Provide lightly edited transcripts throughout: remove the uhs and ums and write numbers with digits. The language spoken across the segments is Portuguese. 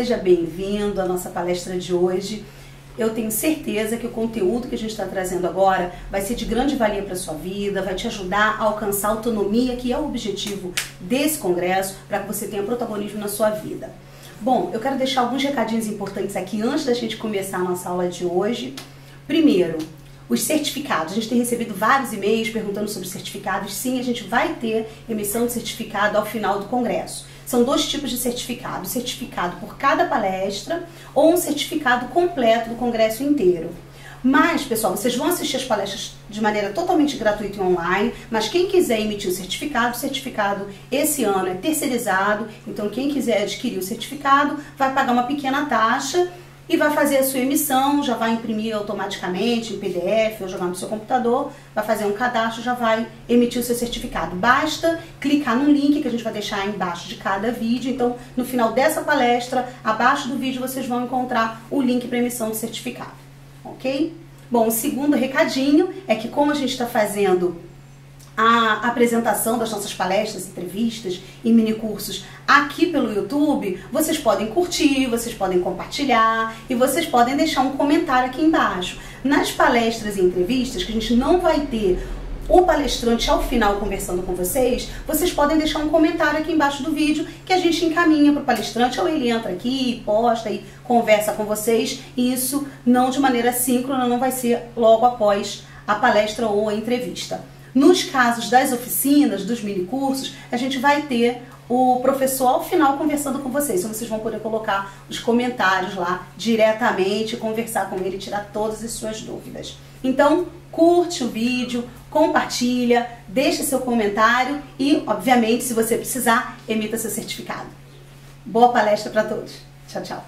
seja bem-vindo à nossa palestra de hoje. Eu tenho certeza que o conteúdo que a gente está trazendo agora vai ser de grande valia para a sua vida, vai te ajudar a alcançar a autonomia, que é o objetivo desse congresso, para que você tenha protagonismo na sua vida. Bom, eu quero deixar alguns recadinhos importantes aqui antes da gente começar a nossa aula de hoje. Primeiro, os certificados. A gente tem recebido vários e-mails perguntando sobre certificados. Sim, a gente vai ter emissão de certificado ao final do congresso. São dois tipos de certificado. Certificado por cada palestra ou um certificado completo do congresso inteiro. Mas, pessoal, vocês vão assistir as palestras de maneira totalmente gratuita e online, mas quem quiser emitir o certificado esse ano é terceirizado, então quem quiser adquirir o certificado vai pagar uma pequena taxa e vai fazer a sua emissão, já vai imprimir automaticamente em PDF ou jogar no seu computador, vai fazer um cadastro, já vai emitir o seu certificado. Basta clicar no link que a gente vai deixar embaixo de cada vídeo. Então, no final dessa palestra, abaixo do vídeo vocês vão encontrar o link para emissão do certificado. Ok? Bom, o segundo recadinho é que como a gente está fazendo a apresentação das nossas palestras, entrevistas e minicursos aqui pelo YouTube, vocês podem curtir, vocês podem compartilhar e vocês podem deixar um comentário aqui embaixo. Nas palestras e entrevistas, que a gente não vai ter o palestrante ao final conversando com vocês, vocês podem deixar um comentário aqui embaixo do vídeo que a gente encaminha para o palestrante, ou ele entra aqui, posta e conversa com vocês, e isso não de maneira síncrona, não vai ser logo após a palestra ou a entrevista. Nos casos das oficinas, dos minicursos, a gente vai ter o professor ao final conversando com vocês. Então vocês vão poder colocar os comentários lá diretamente, conversar com ele e tirar todas as suas dúvidas. Então, curte o vídeo, compartilha, deixa seu comentário e, obviamente, se você precisar, emita seu certificado. Boa palestra para todos. Tchau, tchau.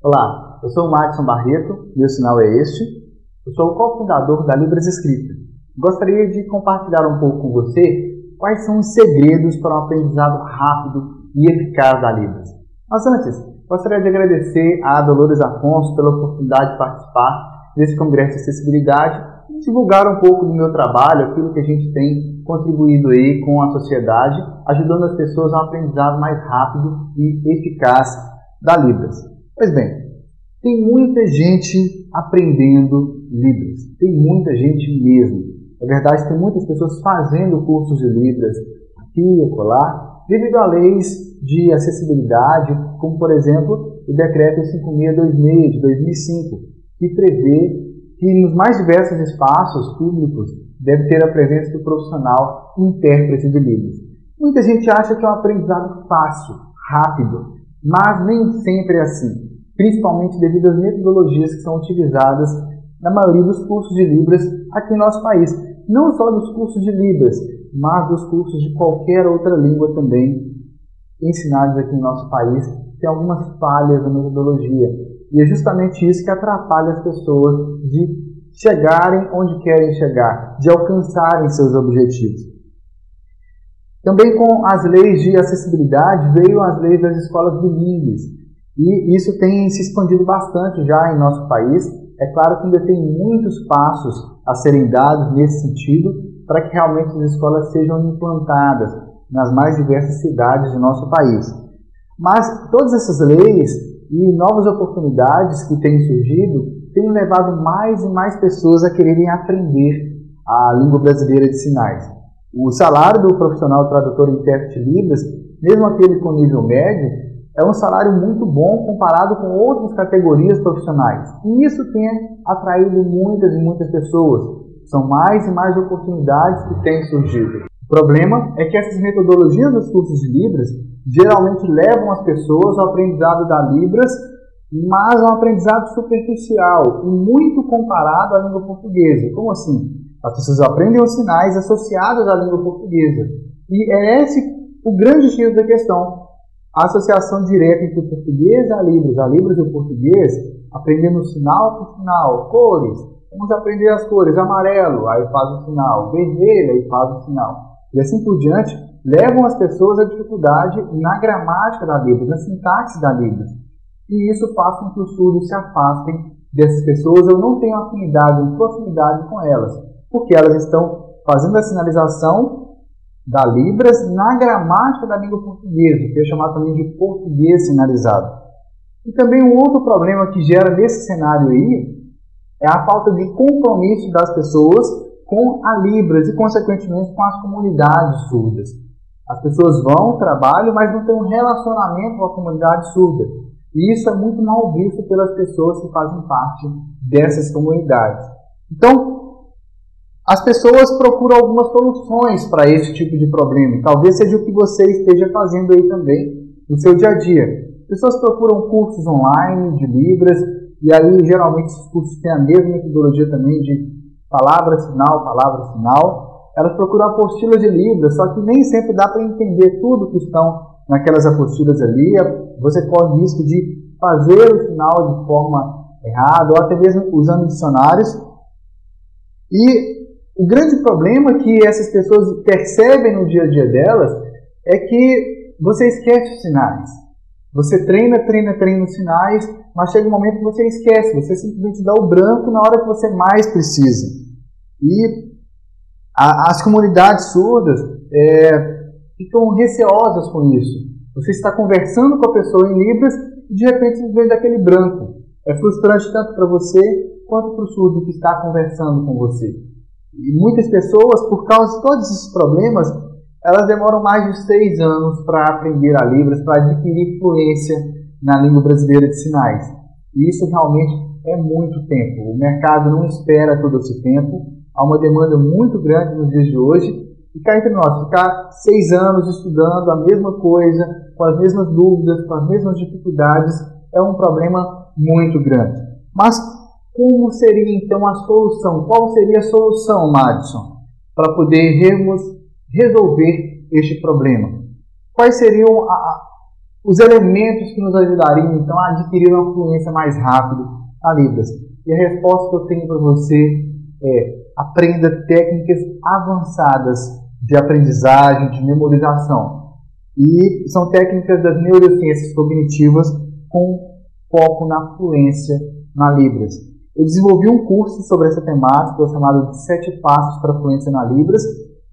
Olá, eu sou o Madison Barreto, meu sinal é este. Eu sou o cofundador da Libras Escrita. Gostaria de compartilhar um pouco com você quais são os segredos para um aprendizado rápido e eficaz da Libras. Mas antes, gostaria de agradecer a Dolores Afonso pela oportunidade de participar desse Congresso de Acessibilidade e divulgar um pouco do meu trabalho, aquilo que a gente tem contribuído aí com a sociedade, ajudando as pessoas a um aprendizado mais rápido e eficaz da Libras. Pois bem, tem muita gente aprendendo Libras, tem muita gente mesmo. Na verdade, tem muitas pessoas fazendo cursos de Libras aqui e acolá, devido a leis de acessibilidade, como por exemplo o Decreto 5626 de 2005, que prevê que nos mais diversos espaços públicos deve ter a presença do profissional intérprete de Libras. Muita gente acha que é um aprendizado fácil, rápido, mas nem sempre é assim, principalmente devido às metodologias que são utilizadas na maioria dos cursos de Libras aqui no nosso país. Não só dos cursos de Libras, mas dos cursos de qualquer outra língua também ensinados aqui no nosso país. Tem algumas falhas na metodologia. E é justamente isso que atrapalha as pessoas de chegarem onde querem chegar, de alcançarem seus objetivos. Também com as leis de acessibilidade veio as leis das escolas bilíngues. E isso tem se expandido bastante já em nosso país. É claro que ainda tem muitos passos a serem dados nesse sentido para que realmente as escolas sejam implantadas nas mais diversas cidades do nosso país. Mas todas essas leis e novas oportunidades que têm surgido têm levado mais e mais pessoas a quererem aprender a língua brasileira de sinais. O salário do profissional tradutor e intérprete Libras, mesmo aquele com nível médio, é um salário muito bom comparado com outras categorias profissionais. E isso tem atraído muitas e muitas pessoas. São mais e mais oportunidades que têm surgido. O problema é que essas metodologias dos cursos de Libras geralmente levam as pessoas ao aprendizado da Libras, mas a um aprendizado superficial e muito comparado à língua portuguesa. Como assim? As pessoas aprendem os sinais associados à língua portuguesa. E é esse o grande X da questão. A associação direta entre o português e a Libras e o português, aprendendo sinal por sinal, cores. Vamos aprender as cores, amarelo, aí faz o sinal, vermelho, aí faz o sinal. E assim por diante, levam as pessoas à dificuldade na gramática da Libras, na sintaxe da Libras. E isso faz com que os surdos se afastem dessas pessoas ou não tenham afinidade ou proximidade com elas, porque elas estão fazendo a sinalização da Libras na gramática da língua portuguesa, que é chamado também de português sinalizado. E também um outro problema que gera nesse cenário aí é a falta de compromisso das pessoas com a Libras e, consequentemente, com as comunidades surdas. As pessoas vão, trabalham, mas não têm um relacionamento com a comunidade surda. E isso é muito mal visto pelas pessoas que fazem parte dessas comunidades. Então, as pessoas procuram algumas soluções para esse tipo de problema. Talvez seja o que você esteja fazendo aí também no seu dia a dia. As pessoas procuram cursos online de Libras, e aí geralmente esses cursos têm a mesma metodologia também de palavra-sinal, palavra-sinal. Elas procuram apostilas de Libras, só que nem sempre dá para entender tudo que estão naquelas apostilas ali. Você corre o risco de fazer o sinal de forma errada, ou até mesmo usando dicionários. E o grande problema que essas pessoas percebem no dia a dia delas é que você esquece os sinais. Você treina os sinais, mas chega um momento que você esquece, você simplesmente dá o branco na hora que você mais precisa. E as comunidades surdas ficam receosas com isso. Você está conversando com a pessoa em Libras e de repente você vê daquele branco. É frustrante tanto para você quanto para o surdo que está conversando com você. E muitas pessoas, por causa de todos esses problemas, elas demoram mais de 6 anos para aprender a Libras, para adquirir fluência na língua brasileira de sinais. E isso realmente é muito tempo. O mercado não espera todo esse tempo. Há uma demanda muito grande nos dias de hoje. E cá entre nós, ficar 6 anos estudando a mesma coisa, com as mesmas dúvidas, com as mesmas dificuldades, é um problema muito grande. Mas como seria então a solução? Qual seria a solução, Madison, para podermos resolver este problema? Quais seriam os elementos que nos ajudariam então a adquirir uma fluência mais rápida na Libras? E a resposta que eu tenho para você é: aprenda técnicas avançadas de aprendizagem, de memorização. E são técnicas das neurociências cognitivas com foco na fluência na Libras. Eu desenvolvi um curso sobre essa temática, chamado de 7 passos para a fluência na Libras.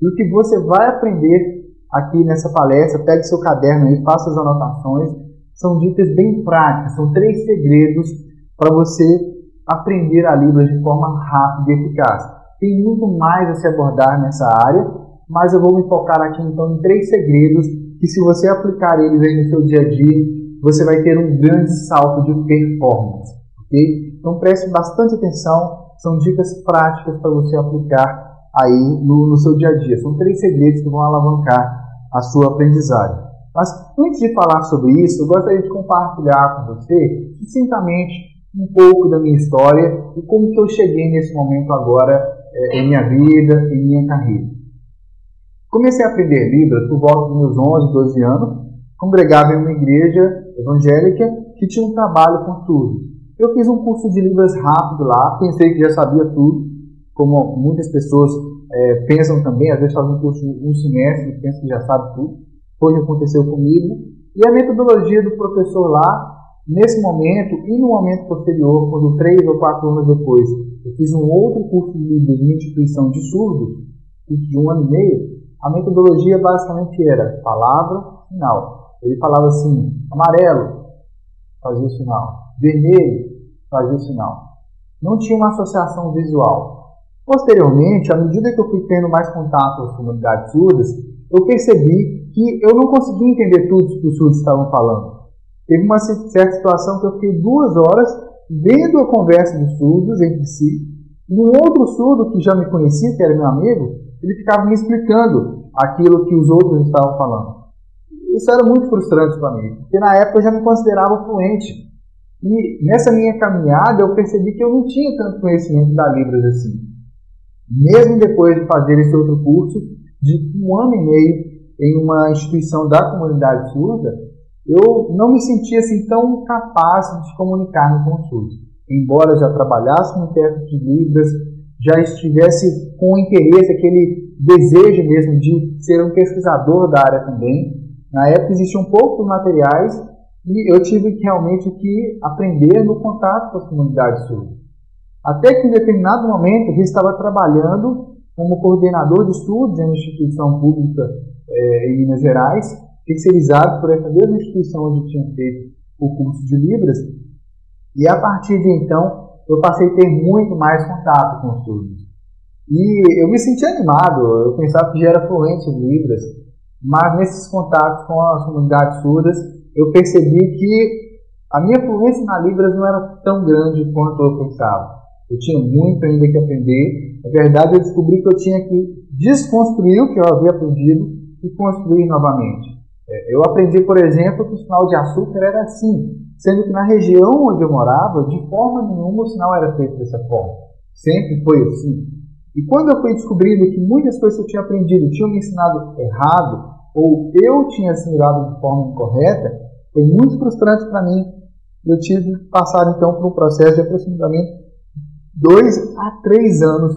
E o que você vai aprender aqui nessa palestra, pegue seu caderno aí, faça as anotações, são dicas bem práticas, são 3 segredos para você aprender a Libras de forma rápida e eficaz. Tem muito mais a se abordar nessa área, mas eu vou me focar aqui então em 3 segredos que, se você aplicar eles aí no seu dia a dia, você vai ter um grande salto de performance. Okay? Então preste bastante atenção, são dicas práticas para você aplicar aí no seu dia a dia. São 3 segredos que vão alavancar a sua aprendizagem. Mas antes de falar sobre isso, eu gostaria de compartilhar com você, sucintamente, um pouco da minha história e como que eu cheguei nesse momento agora em minha vida, em minha carreira. Comecei a aprender Libras por volta dos meus 11, 12 anos, congregava em uma igreja evangélica que tinha um trabalho com tudo. Eu fiz um curso de Libras rápido lá, pensei que já sabia tudo, como muitas pessoas pensam também, às vezes fazem um curso de um semestre e pensam que já sabe tudo. Foi o que aconteceu comigo. E a metodologia do professor lá, nesse momento e no momento posterior, quando 3 ou 4 anos depois, eu fiz um outro curso de Libras em instituição de surdos, de 1 ano e meio, a metodologia basicamente era palavra, sinal. Ele falava assim: amarelo, fazia o sinal; vermelho, fazia o sinal. Não tinha uma associação visual. Posteriormente, à medida que eu fui tendo mais contato com as comunidades surdas, eu percebi que eu não conseguia entender tudo que os surdos estavam falando. Teve uma certa situação que eu fiquei 2 horas vendo a conversa dos surdos entre si, e um outro surdo que já me conhecia, que era meu amigo, ele ficava me explicando aquilo que os outros estavam falando. Isso era muito frustrante para mim, porque na época eu já me considerava fluente. E nessa minha caminhada eu percebi que eu não tinha tanto conhecimento da Libras assim. Mesmo depois de fazer esse outro curso, de 1 ano e meio em uma instituição da comunidade surda, eu não me sentia assim tão capaz de comunicar-me com os surdos. Embora já trabalhasse no intérprete de Libras, já estivesse com interesse, aquele desejo mesmo de ser um pesquisador da área também. Na época existiam poucos materiais e eu tive realmente que aprender no contato com as comunidades surdas. Até que em determinado momento eu estava trabalhando como coordenador de estudos em uma instituição pública em Minas Gerais, terceirizado por essa mesma instituição onde eu tinha feito o curso de Libras, e a partir de então eu passei a ter muito mais contato com os surdos. E eu me senti animado, eu pensava que já era fluente em Libras, mas nesses contatos com as comunidades surdas eu percebi que a minha fluência na Libras não era tão grande quanto eu pensava. Eu tinha muito ainda que aprender. Na verdade, eu descobri que eu tinha que desconstruir o que eu havia aprendido e construir novamente. Eu aprendi, por exemplo, que o sinal de açúcar era assim, sendo que na região onde eu morava, de forma nenhuma o sinal era feito dessa forma. Sempre foi assim. E quando eu fui descobrindo que muitas coisas que eu tinha aprendido tinham me ensinado errado, ou eu tinha assimilado de forma incorreta, foi muito frustrante para mim. Eu tive que passar então por um processo de aproximadamente 2 a 3 anos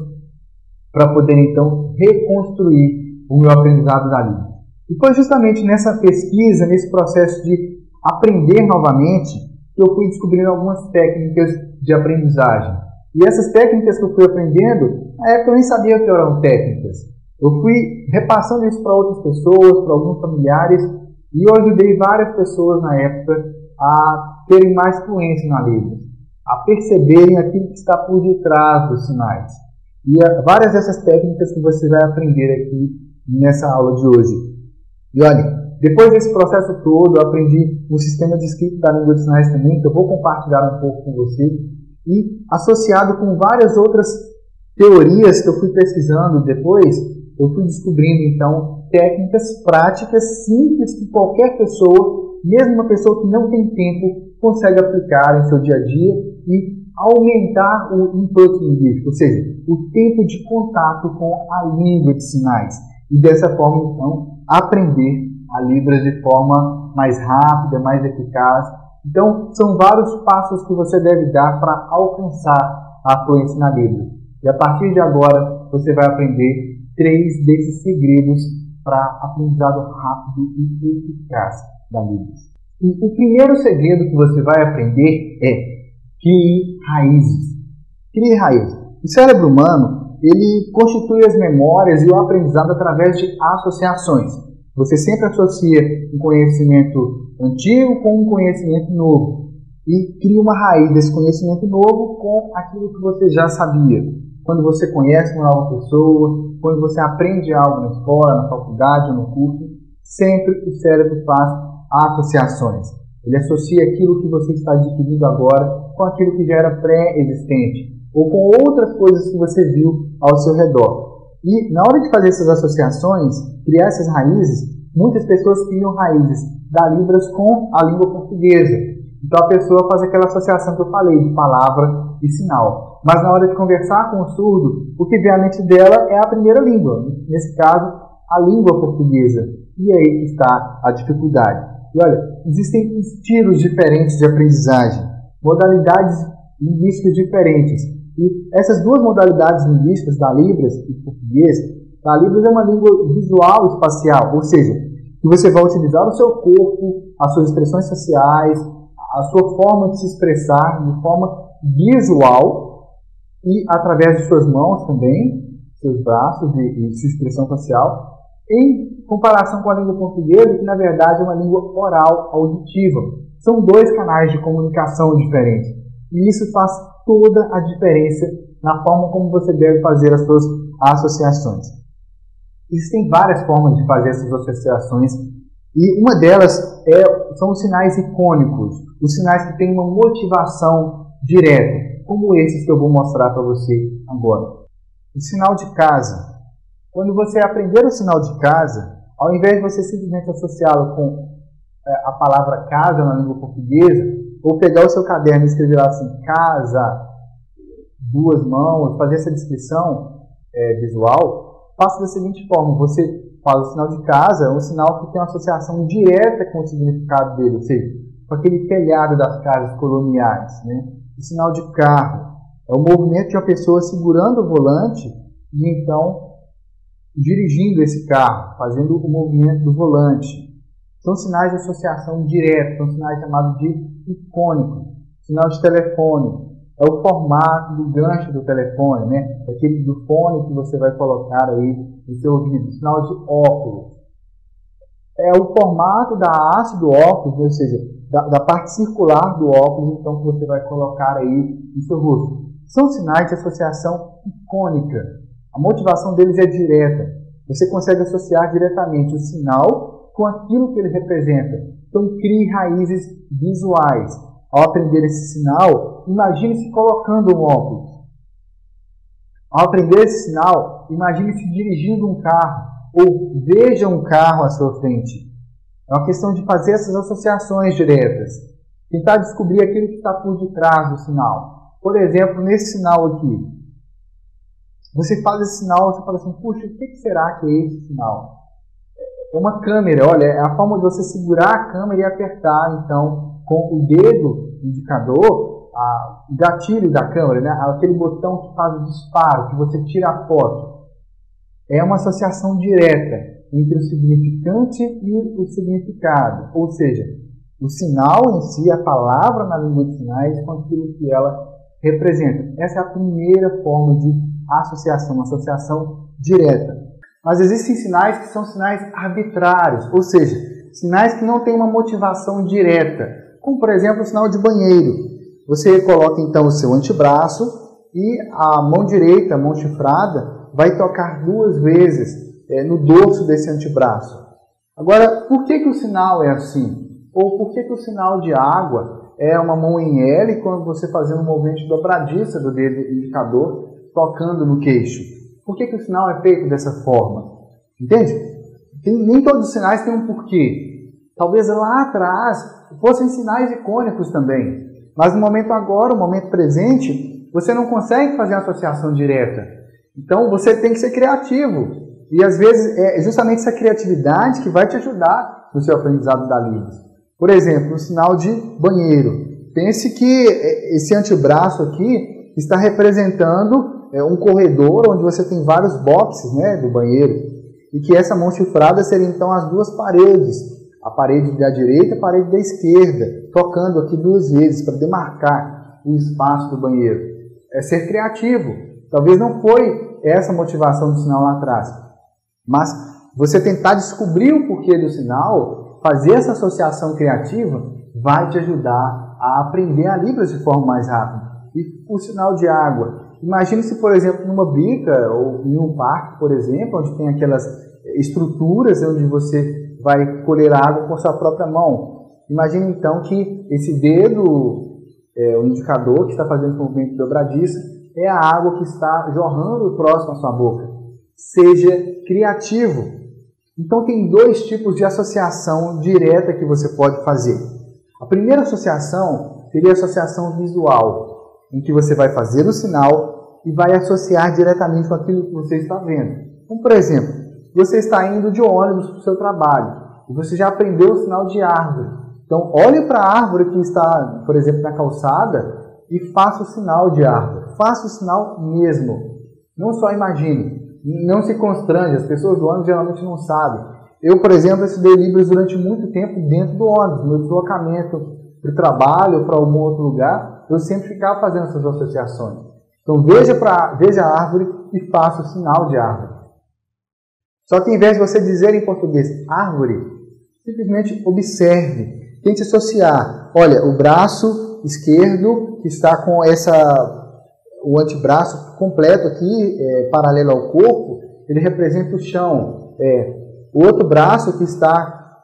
para poder então reconstruir o meu aprendizado da língua. E foi justamente nessa pesquisa, nesse processo de aprender novamente, que eu fui descobrindo algumas técnicas de aprendizagem. E essas técnicas que eu fui aprendendo, na época eu nem sabia que eram técnicas. Eu fui repassando isso para outras pessoas, para alguns familiares, e eu ajudei várias pessoas na época a terem mais fluência na língua, a perceberem aquilo que está por detrás dos sinais. E várias dessas técnicas que você vai aprender aqui nessa aula de hoje. E olha, depois desse processo todo, eu aprendi um sistema de escrita da língua de sinais também, que eu vou compartilhar um pouco com você, e associado com várias outras teorias que eu fui pesquisando depois, eu fui descobrindo então técnicas práticas simples que qualquer pessoa, mesmo uma pessoa que não tem tempo, consegue aplicar em seu dia a dia e aumentar o input linguístico, ou seja, o tempo de contato com a língua de sinais. E dessa forma, então, aprender a Libras de forma mais rápida, mais eficaz. Então, são vários passos que você deve dar para alcançar a fluência na Libras. E a partir de agora, você vai aprender 3 desses segredos para aprendizado rápido e eficaz da Libras. E o primeiro segredo que você vai aprender é crie raízes. Crie raízes. O cérebro humano, ele constitui as memórias e o aprendizado através de associações. Você sempre associa um conhecimento antigo com um conhecimento novo e cria uma raiz desse conhecimento novo com aquilo que você já sabia. Quando você conhece uma nova pessoa, quando você aprende algo na escola, na faculdade ou no curso, sempre o cérebro faz associações. Ele associa aquilo que você está adquirindo agora com aquilo que já era pré-existente ou com outras coisas que você viu ao seu redor. E na hora de fazer essas associações, criar essas raízes, muitas pessoas criam raízes da Libras com a língua portuguesa. Então a pessoa faz aquela associação que eu falei, de palavra e sinal. Mas na hora de conversar com o surdo, o que vem à mente dela é a primeira língua. Nesse caso, a língua portuguesa. E é aí que está a dificuldade. E olha, existem estilos diferentes de aprendizagem, modalidades linguísticas diferentes. E essas duas modalidades linguísticas, da Libras e português, a Libras é uma língua visual espacial, ou seja, que você vai utilizar o seu corpo, as suas expressões faciais, a sua forma de se expressar de forma visual e através de suas mãos também, seus braços e sua expressão facial, em comparação com a língua portuguesa, que na verdade é uma língua oral auditiva. São 2 canais de comunicação diferentes. E isso faz toda a diferença na forma como você deve fazer as suas associações. Existem várias formas de fazer essas associações e uma delas são os sinais icônicos, os sinais que têm uma motivação direta, como esses que eu vou mostrar para você agora. O sinal de casa. Quando você aprender o sinal de casa, ao invés de você simplesmente associá-lo com a palavra casa na língua portuguesa, ou pegar o seu caderno e escrever lá assim, casa, 2 mãos, fazer essa descrição visual, faça da seguinte forma, você faz o sinal de casa, é um sinal que tem uma associação direta com o significado dele, ou seja, com aquele telhado das casas coloniais, né? O sinal de carro é o movimento de uma pessoa segurando o volante e então dirigindo esse carro, fazendo o movimento do volante. São sinais de associação direta, são sinais chamados de icônicos. Sinal de telefone é o formato do gancho do telefone, né? Aquele do fone que você vai colocar aí no seu ouvido, sinal de óculos. É o formato da haste do óculos, ou seja, da parte circular do óculos, então, que você vai colocar aí no seu rosto. São sinais de associação icônica. A motivação deles é direta. Você consegue associar diretamente o sinal com aquilo que ele representa. Então, crie raízes visuais. Ao aprender esse sinal, imagine-se colocando um óculos. Ao aprender esse sinal, imagine-se dirigindo um carro ou veja um carro à sua frente. É uma questão de fazer essas associações diretas. Tentar descobrir aquilo que está por detrás do sinal. Por exemplo, nesse sinal aqui. Você faz esse sinal, você fala assim, puxa, o que será que é esse sinal? É uma câmera, olha, é a forma de você segurar a câmera e apertar, então, com o dedo indicador, o gatilho da câmera, né? Aquele botão que faz o disparo, que você tira a foto. É uma associação direta entre o significante e o significado. Ou seja, o sinal em si, a palavra na língua de sinais, com aquilo que ela representa. Essa é a primeira forma de associação, uma associação direta. Mas existem sinais que são sinais arbitrários, ou seja, sinais que não têm uma motivação direta, como por exemplo o sinal de banheiro. Você coloca então o seu antebraço e a mão direita, a mão chifrada, vai tocar 2 vezes no dorso desse antebraço. Agora, por que o sinal é assim? Ou por que o sinal de água é uma mão em L quando você fazendo um movimento de dobradiça do dedo indicador tocando no queixo? Por que o sinal é feito dessa forma? Entende? Nem todos os sinais têm um porquê. Talvez lá atrás fossem sinais icônicos também. Mas no momento agora, no momento presente, você não consegue fazer uma associação direta. Então você tem que ser criativo. E às vezes é justamente essa criatividade que vai te ajudar no seu aprendizado da Libras. Por exemplo, o sinal de banheiro. Pense que esse antebraço aqui está representando um corredor onde você tem vários boxes, né, do banheiro. E que essa mão chifrada seria então as 2 paredes. A parede da direita e a parede da esquerda. Tocando aqui 2 vezes para demarcar o espaço do banheiro. É ser criativo. Talvez não foi essa a motivação do sinal lá atrás. Mas você tentar descobrir o porquê do sinal, fazer essa associação criativa, vai te ajudar a aprender a Libras de forma mais rápida. E o sinal de água. Imagine-se, por exemplo, numa bica ou em um parque, por exemplo, onde tem aquelas estruturas onde você vai colher água com a sua própria mão. Imagine então que esse dedo, o indicador que está fazendo o movimento de dobradiça, é a água que está jorrando próximo à sua boca. Seja criativo. Então tem 2 tipos de associação direta que você pode fazer. A primeira associação seria a associação visual, em que você vai fazer o sinal e vai associar diretamente com aquilo que você está vendo. Então, por exemplo, você está indo de ônibus para o seu trabalho e você já aprendeu o sinal de árvore. Então, olhe para a árvore que está, por exemplo, na calçada e faça o sinal de árvore. Faça o sinal mesmo. Não só imagine. Não se constrange. As pessoas do ônibus geralmente não sabem. Eu, por exemplo, estudei Libras durante muito tempo dentro do ônibus. No deslocamento para o trabalho ou para algum outro lugar, eu sempre ficava fazendo essas associações. Então, veja a árvore e faça o sinal de árvore. Só que, em vez de você dizer em português árvore, simplesmente observe. Tente associar. Olha, o braço esquerdo que está com o antebraço completo aqui, paralelo ao corpo, ele representa o chão. O outro braço que está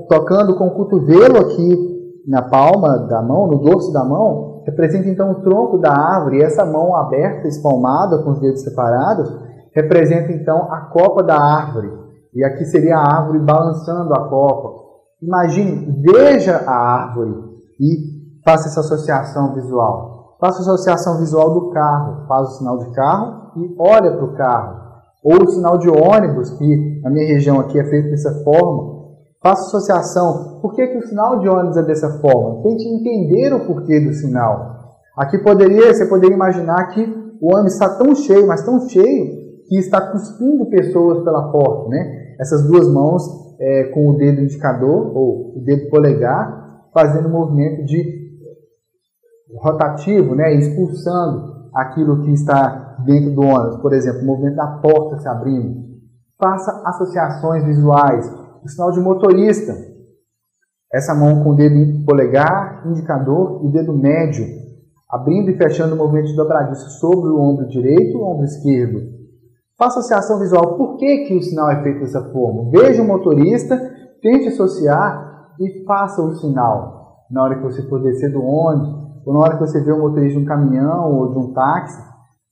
tocando com o cotovelo aqui na palma da mão, no dorso da mão, representa então o tronco da árvore. E essa mão aberta, espalmada, com os dedos separados, representa então a copa da árvore. E aqui seria a árvore balançando a copa. Imagine, veja a árvore e faça essa associação visual. Faça a associação visual do carro. Faz o sinal de carro e olha para o carro. Ou o sinal de ônibus, que na minha região aqui é feito dessa forma. Faça associação. Por que o sinal de ônibus é dessa forma? Tente entender o porquê do sinal. Aqui você poderia imaginar que o ônibus está tão cheio, mas tão cheio, que está cuspindo pessoas pela porta, né? Essas 2 mãos com o dedo indicador, ou o dedo polegar, fazendo o movimento de rotativo, né, expulsando aquilo que está dentro do ônibus, por exemplo, o movimento da porta se abrindo. Faça associações visuais. O sinal de motorista, essa mão com o dedo polegar, indicador e o dedo médio, abrindo e fechando o movimento de dobradiça sobre o ombro direito e o ombro esquerdo. Faça associação visual. Por que o sinal é feito dessa forma? Veja o motorista, tente associar e faça o sinal. Na hora que você for descer do ônibus, ou na hora que você vê o motorista de um caminhão ou de um táxi,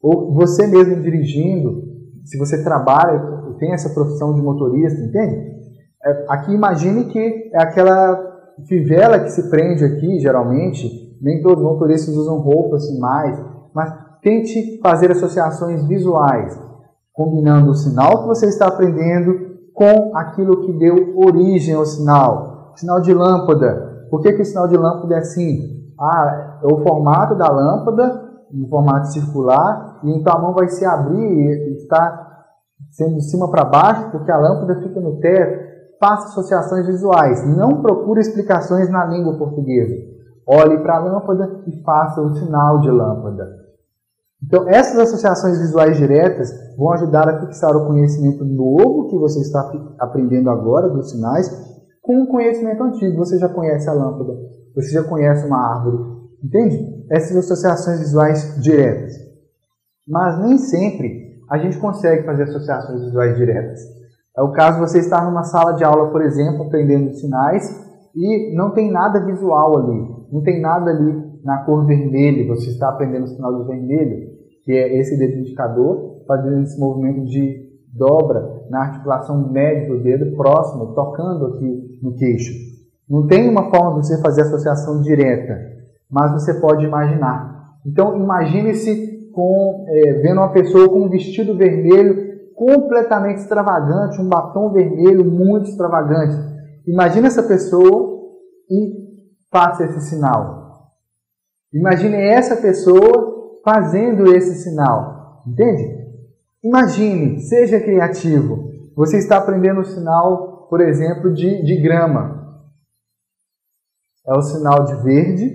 ou você mesmo dirigindo, se você trabalha, tem essa profissão de motorista, entende? Aqui imagine que é aquela fivela que se prende aqui, geralmente, nem todos os motoristas usam roupa assim mais, mas tente fazer associações visuais, combinando o sinal que você está aprendendo com aquilo que deu origem ao sinal. Sinal de lâmpada. Por que o sinal de lâmpada é assim? É o formato da lâmpada, em formato circular, e então a mão vai se abrir e está sendo de cima para baixo, porque a lâmpada fica no teto. Faça associações visuais. Não procure explicações na língua portuguesa. Olhe para a lâmpada e faça o sinal de lâmpada. Então, essas associações visuais diretas vão ajudar a fixar o conhecimento novo que você está aprendendo agora, dos sinais, com o conhecimento antigo. Você já conhece a lâmpada, você já conhece uma árvore, entende? Essas associações visuais diretas. Mas nem sempre a gente consegue fazer associações visuais diretas. É o caso de você estar numa sala de aula, por exemplo, aprendendo sinais e não tem nada visual ali, não tem nada ali na cor vermelha, você está aprendendo o sinal do vermelho, que é esse dedo indicador, fazendo esse movimento de dobra na articulação média do dedo próximo, tocando aqui no queixo. Não tem uma forma de você fazer associação direta, mas você pode imaginar. Então, imagine-se vendo uma pessoa com um vestido vermelho completamente extravagante, um batom vermelho muito extravagante. Imagine essa pessoa e faça esse sinal. Imagine essa pessoa fazendo esse sinal. Entende? Imagine, seja criativo. Você está aprendendo o sinal, por exemplo, de grama. É o sinal de verde,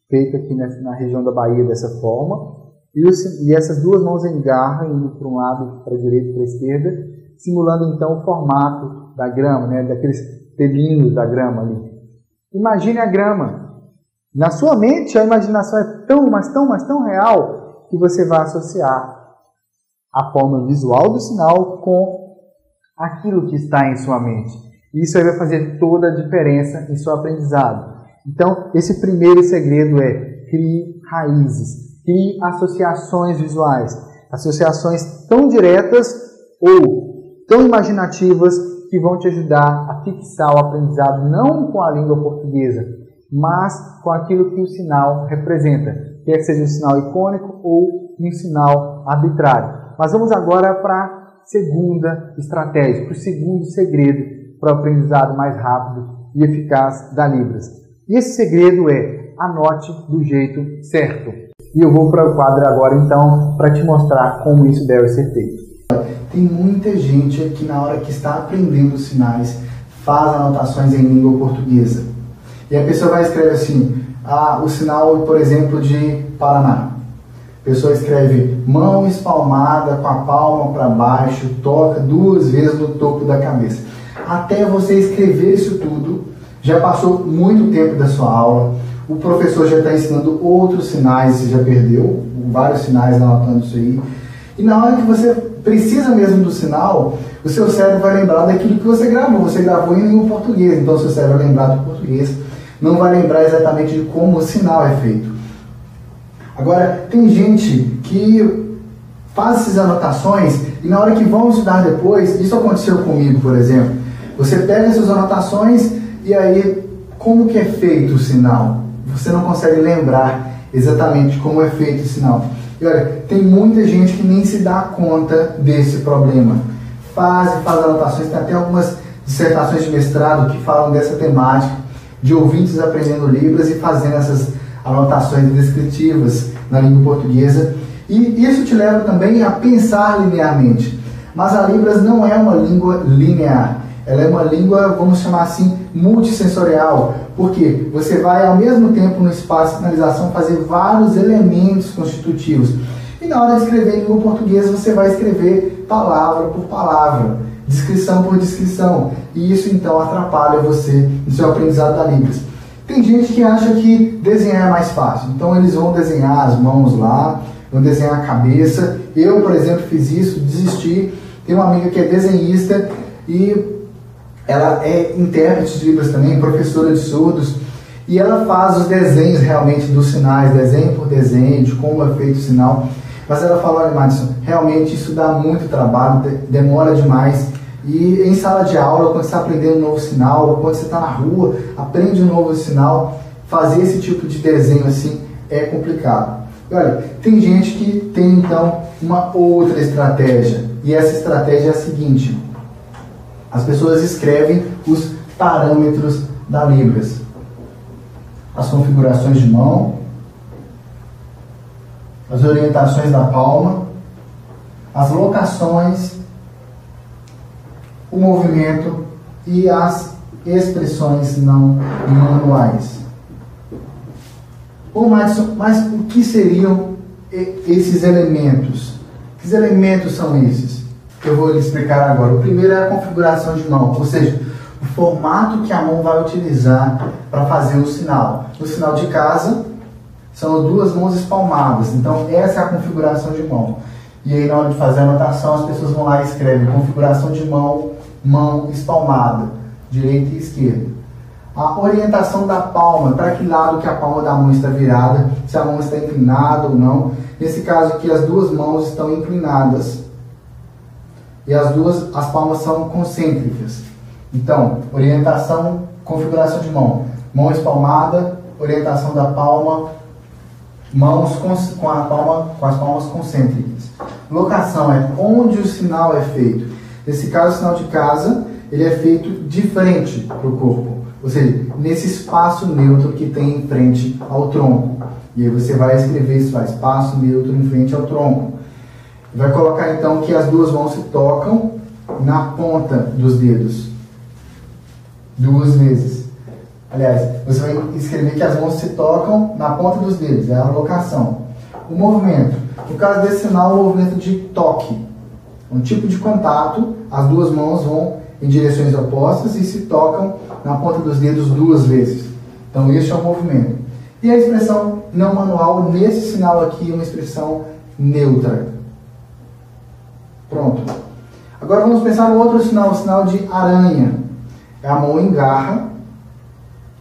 feito aqui na região da Bahia dessa forma. E essas duas mãos em garra, indo para um lado, para a direita e para a esquerda, simulando então o formato da grama, né, daqueles pelinhos da grama ali. Imagine a grama. Na sua mente, a imaginação é tão real, que você vai associar a forma visual do sinal com aquilo que está em sua mente. E isso aí vai fazer toda a diferença em seu aprendizado. Então, esse primeiro segredo é: crie raízes. Crie associações visuais, associações tão diretas ou tão imaginativas que vão te ajudar a fixar o aprendizado não com a língua portuguesa, mas com aquilo que o sinal representa, quer que seja um sinal icônico ou um sinal arbitrário. Mas vamos agora para a segunda estratégia, para o segundo segredo para o aprendizado mais rápido e eficaz da Libras. E esse segredo é: anote do jeito certo. E eu vou para o quadro agora, então, para te mostrar como isso deve ser feito. Tem muita gente que na hora que está aprendendo os sinais, faz anotações em língua portuguesa. E a pessoa vai escrever assim, o sinal, por exemplo, de Paraná. A pessoa escreve mão espalmada com a palma para baixo, toca 2 vezes no topo da cabeça. Até você escrever isso tudo, já passou muito tempo da sua aula. O professor já está ensinando outros sinais, você já perdeu vários sinais anotando isso aí. E na hora que você precisa mesmo do sinal, o seu cérebro vai lembrar daquilo que você gravou. Você gravou em língua portuguesa, então o seu cérebro vai lembrar do português. Não vai lembrar exatamente de como o sinal é feito. Agora, tem gente que faz essas anotações e na hora que vão estudar depois, isso aconteceu comigo, por exemplo. Você pega essas anotações e aí, como que é feito o sinal? Você não consegue lembrar exatamente como é feito o sinal. E olha, tem muita gente que nem se dá conta desse problema. Faz anotações, tem até algumas dissertações de mestrado que falam dessa temática, de ouvintes aprendendo Libras e fazendo essas anotações descritivas na língua portuguesa. E isso te leva também a pensar linearmente. Mas a Libras não é uma língua linear. Ela é uma língua, vamos chamar assim, multissensorial, porque você vai ao mesmo tempo no espaço de sinalização fazer vários elementos constitutivos. E na hora de escrever em língua portuguesa, você vai escrever palavra por palavra, descrição por descrição. E isso então atrapalha você no seu aprendizado da Libras. Tem gente que acha que desenhar é mais fácil, então eles vão desenhar as mãos lá, vão desenhar a cabeça. Eu, por exemplo, fiz isso, desisti. Tem uma amiga que é desenhista e ela é intérprete de Libras também, professora de surdos, e ela faz os desenhos realmente dos sinais, desenho por desenho, de como é feito o sinal. Mas ela falou: olha, Madison, realmente isso dá muito trabalho, demora demais. E em sala de aula, quando você está aprendendo um novo sinal, quando você está na rua, aprende um novo sinal, fazer esse tipo de desenho assim é complicado. E olha, tem gente que tem então uma outra estratégia, e essa estratégia é a seguinte: as pessoas escrevem os parâmetros da Libras, as configurações de mão, as orientações da palma, as locações, o movimento e as expressões não manuais. Bom, mas o que seriam esses elementos? Que elementos são esses? Que eu vou lhe explicar agora. O primeiro é a configuração de mão, ou seja, o formato que a mão vai utilizar para fazer o sinal. No sinal de casa, são duas mãos espalmadas, então essa é a configuração de mão. E aí na hora de fazer a anotação, as pessoas vão lá e escrevem configuração de mão, mão espalmada, direita e esquerda. A orientação da palma, para que lado que a palma da mão está virada, se a mão está inclinada ou não. Nesse caso aqui, as duas mãos estão inclinadas e as palmas são concêntricas. Então, orientação, configuração de mão, mão espalmada, orientação da palma, mãos com as palmas concêntricas. Locação é onde o sinal é feito. Nesse caso, o sinal de casa, ele é feito de frente para o corpo, ou seja, nesse espaço neutro que tem em frente ao tronco. E aí você vai escrever isso, faz espaço neutro em frente ao tronco. Vai colocar então que as duas mãos se tocam na ponta dos dedos, 2 vezes. Aliás, você vai escrever que as mãos se tocam na ponta dos dedos, é a locação. O movimento, no caso desse sinal, é o movimento de toque. Um tipo de contato, as duas mãos vão em direções opostas e se tocam na ponta dos dedos 2 vezes. Então, este é o movimento. E a expressão não manual, nesse sinal aqui, é uma expressão neutra. Pronto. Agora vamos pensar no outro sinal, o sinal de aranha. A mão engarra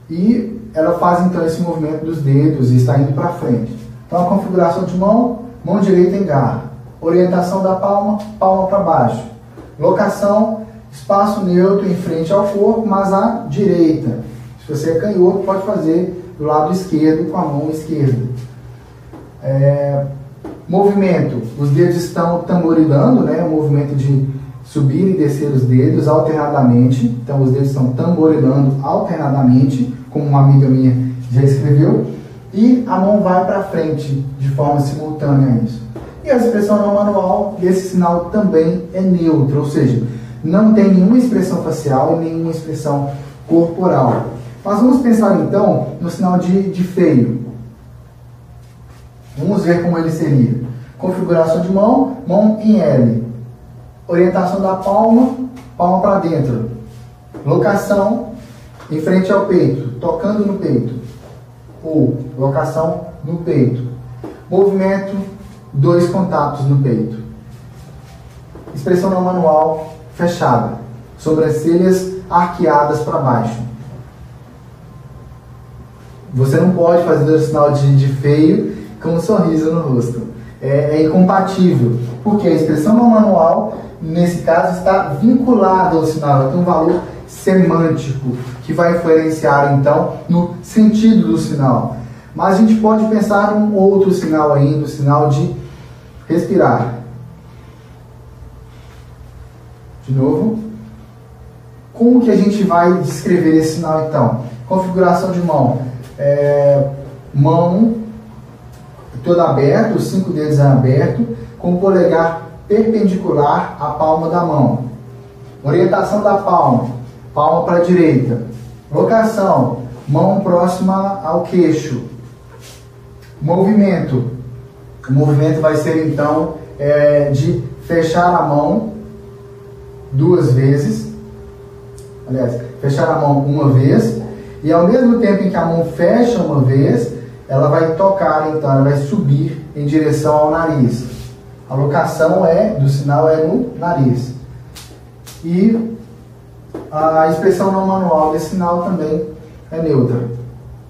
e ela faz então esse movimento dos dedos e está indo para frente. Então a configuração de mão, mão direita engarra. Orientação da palma, palma para baixo. Locação, espaço neutro em frente ao corpo, mas à direita. Se você é canhoto, pode fazer do lado esquerdo com a mão esquerda. Movimento, os dedos estão tamborilando, né? O movimento de subir e descer os dedos alternadamente. Então os dedos estão tamborilando alternadamente, como uma amiga minha já escreveu. E a mão vai para frente de forma simultânea a isso. E a expressão não manual desse sinal também é neutra, ou seja, não tem nenhuma expressão facial e nenhuma expressão corporal. Mas vamos pensar então no sinal de feio. Vamos ver como ele seria. Configuração de mão, mão em L. Orientação da palma, palma para dentro. Locação em frente ao peito, tocando no peito. Ou locação no peito. Movimento, 2 contatos no peito. Expressão não manual, fechada. Sobrancelhas arqueadas para baixo. Você não pode fazer o sinal de feio com um sorriso no rosto. É incompatível, porque a expressão não manual, nesse caso, está vinculada ao sinal. Ela tem um valor semântico que vai influenciar, então, no sentido do sinal. Mas a gente pode pensar num outro sinal ainda, o sinal de respirar. De novo. Como que a gente vai descrever esse sinal, então? Configuração de mão. Mão todo aberto, os 5 dedos abertos, com o polegar perpendicular à palma da mão. Orientação da palma, palma para a direita. Locação, mão próxima ao queixo. Movimento. O movimento vai ser então de fechar a mão 2 vezes. Aliás, fechar a mão uma vez. E ao mesmo tempo em que a mão fecha uma vez, ela vai tocar, então ela vai subir em direção ao nariz. A locação do sinal é no nariz. E a expressão não manual desse sinal também é neutra.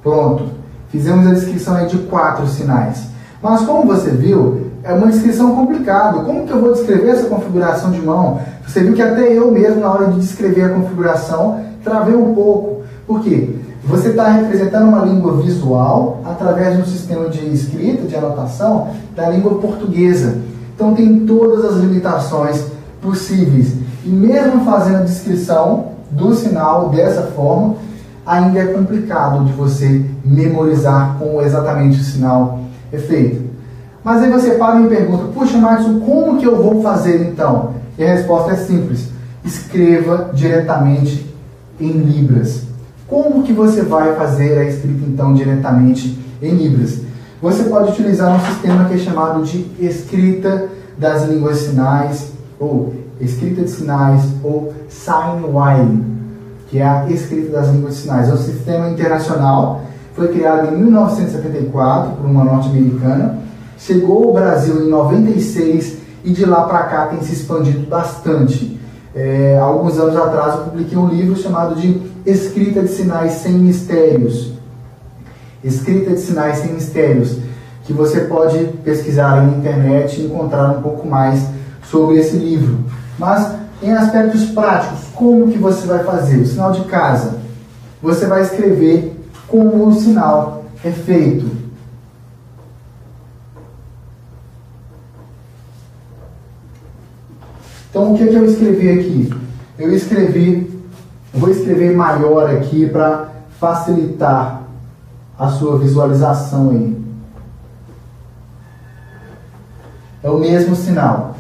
Pronto. Fizemos a descrição aí de 4 sinais. Mas como você viu, é uma descrição complicada. Como que eu vou descrever essa configuração de mão? Você viu que até eu mesmo, na hora de descrever a configuração, travei um pouco. Por quê? Você está representando uma língua visual através de um sistema de escrita, de anotação, da língua portuguesa. Então tem todas as limitações possíveis. E mesmo fazendo a descrição do sinal dessa forma, ainda é complicado de você memorizar como exatamente o sinal é feito. Mas aí você para e me pergunta, puxa, Marcos, como que eu vou fazer então? E a resposta é simples. Escreva diretamente em libras. Como que você vai fazer a escrita então diretamente em libras? Você pode utilizar um sistema que é chamado de escrita das línguas sinais, ou escrita de sinais, ou Signwriting, que é a escrita das línguas sinais. É um sistema internacional, foi criado em 1974 por uma norte-americana, chegou ao Brasil em 96 e de lá para cá tem se expandido bastante. Há alguns anos atrás eu publiquei um livro chamado de Escrita de Sinais Sem Mistérios. Escrita de Sinais Sem Mistérios, que você pode pesquisar aí na internet e encontrar um pouco mais sobre esse livro. Mas em aspectos práticos, como que você vai fazer? O sinal de casa, você vai escrever como o sinal é feito. Então, o que eu escrevi aqui? Vou escrever maior aqui para facilitar a sua visualização aí. É o mesmo sinal.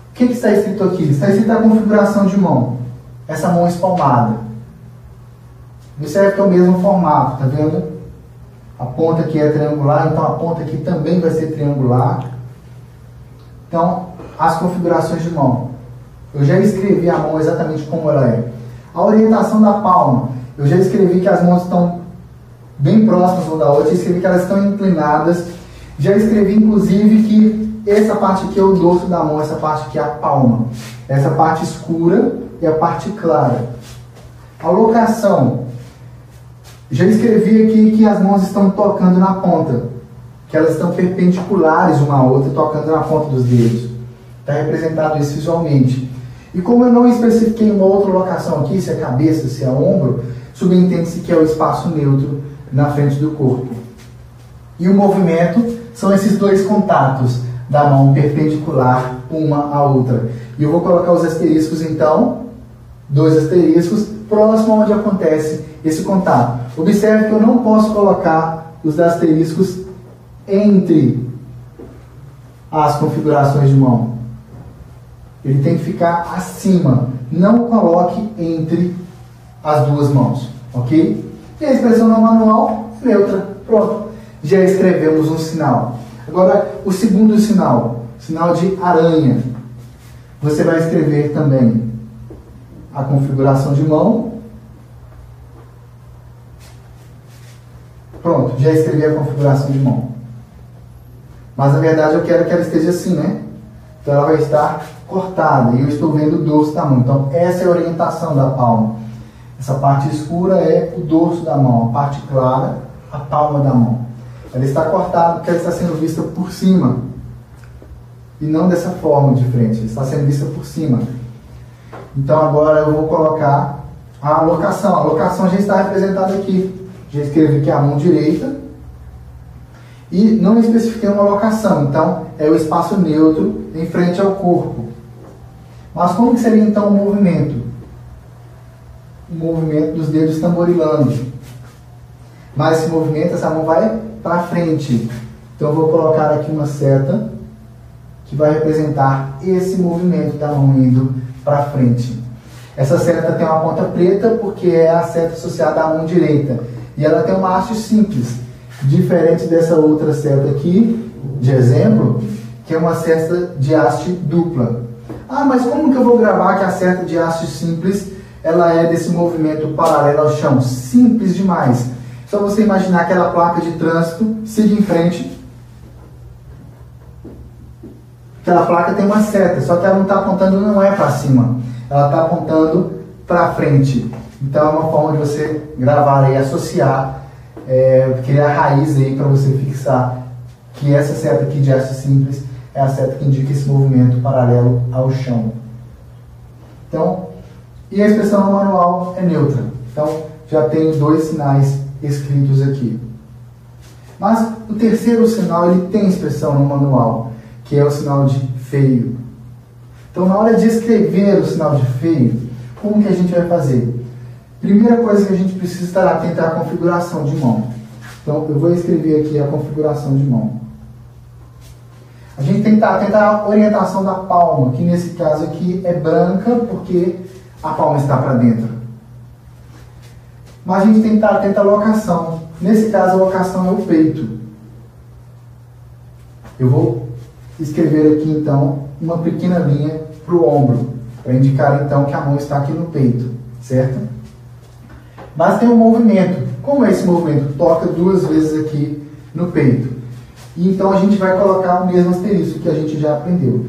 O que está escrito aqui? Está escrito a configuração de mão. Essa mão espalmada. Observe que é o mesmo formato, tá vendo? A ponta aqui é triangular, então a ponta aqui também vai ser triangular. Então, as configurações de mão. Eu já escrevi a mão exatamente como ela é. A orientação da palma. Eu já escrevi que as mãos estão bem próximas uma da outra. Já escrevi que elas estão inclinadas. Já escrevi, inclusive, que essa parte aqui é o dorso da mão. Essa parte aqui é a palma. Essa parte escura e a parte clara. A locação. Já escrevi aqui que as mãos estão tocando na ponta. Que elas estão perpendiculares uma à outra, tocando na ponta dos dedos. Está representado isso visualmente. E como eu não especifiquei uma outra locação aqui, se é cabeça, se é ombro, subentende-se que é o espaço neutro na frente do corpo. E o movimento são esses 2 contatos da mão perpendicular uma à outra. E eu vou colocar os asteriscos então, 2 asteriscos, próximo onde acontece esse contato. Observe que eu não posso colocar os asteriscos entre as configurações de mão. Ele tem que ficar acima. Não coloque entre as 2 mãos. Ok? E a expressão não manual, neutra. Pronto. Já escrevemos um sinal. Agora, o segundo sinal. Sinal de aranha. Você vai escrever também a configuração de mão. Pronto. Já escrevi a configuração de mão. Mas, na verdade, eu quero que ela esteja assim, né? Então, ela vai estar cortada e eu estou vendo o dorso da mão. Então, essa é a orientação da palma. Essa parte escura é o dorso da mão, a parte clara, a palma da mão. Ela está cortada porque ela está sendo vista por cima. E não dessa forma de frente, ela está sendo vista por cima. Então, agora eu vou colocar a alocação. A alocação já está representada aqui. Já escrevi aqui a mão direita. E não especifiquei uma locação, então é o espaço neutro em frente ao corpo. Mas como que seria então o movimento? O movimento dos dedos tamborilando. Mas esse movimento, essa mão vai para frente. Então eu vou colocar aqui uma seta que vai representar esse movimento da mão indo para frente. Essa seta tem uma ponta preta porque é a seta associada à mão direita. E ela tem uma haste simples, diferente dessa outra seta aqui, de exemplo, que é uma seta de haste dupla. Ah, mas como que eu vou gravar que a seta de haste simples ela é desse movimento paralelo ao chão? Simples demais. Só você imaginar aquela placa de trânsito, siga em frente. Aquela placa tem uma seta, só que ela não está apontando, não é para cima, ela está apontando para frente. Então é uma forma de você gravar e associar, criar raiz aí para você fixar que essa seta aqui de haste simples é a seta que indica esse movimento paralelo ao chão. Então, e a expressão no manual é neutra. Então já tenho 2 sinais escritos aqui. Mas o terceiro sinal ele tem expressão no manual, que é o sinal de feio. Então na hora de escrever o sinal de feio, como que a gente vai fazer? Primeira coisa que a gente precisa estar atento é a configuração de mão. Então eu vou escrever aqui a configuração de mão. A gente tem que estar atento à orientação da palma, que nesse caso aqui é branca porque a palma está para dentro. Mas a gente tem que estar atento à locação. Nesse caso a locação é o peito. Eu vou escrever aqui então uma pequena linha para o ombro, para indicar então que a mão está aqui no peito, certo? Mas tem um movimento. Como é esse movimento? Toca 2 vezes aqui no peito. E então a gente vai colocar o mesmo asterisco que a gente já aprendeu.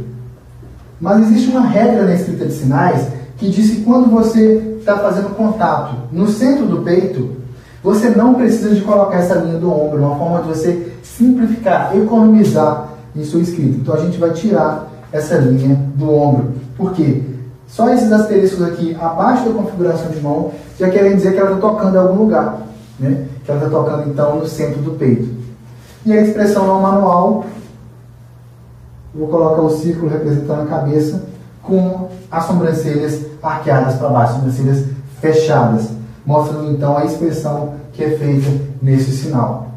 Mas existe uma regra na escrita de sinais que diz que quando você está fazendo contato no centro do peito, você não precisa de colocar essa linha do ombro, uma forma de você simplificar, economizar em sua escrita. Então a gente vai tirar essa linha do ombro. Por quê? Só esses asteriscos aqui abaixo da configuração de mão já querem dizer que ela está tocando em algum lugar, né? Que ela está tocando então no centro do peito. E a expressão no manual, vou colocar o círculo representando a cabeça com as sobrancelhas arqueadas para baixo, sobrancelhas fechadas, mostrando então a expressão que é feita nesse sinal.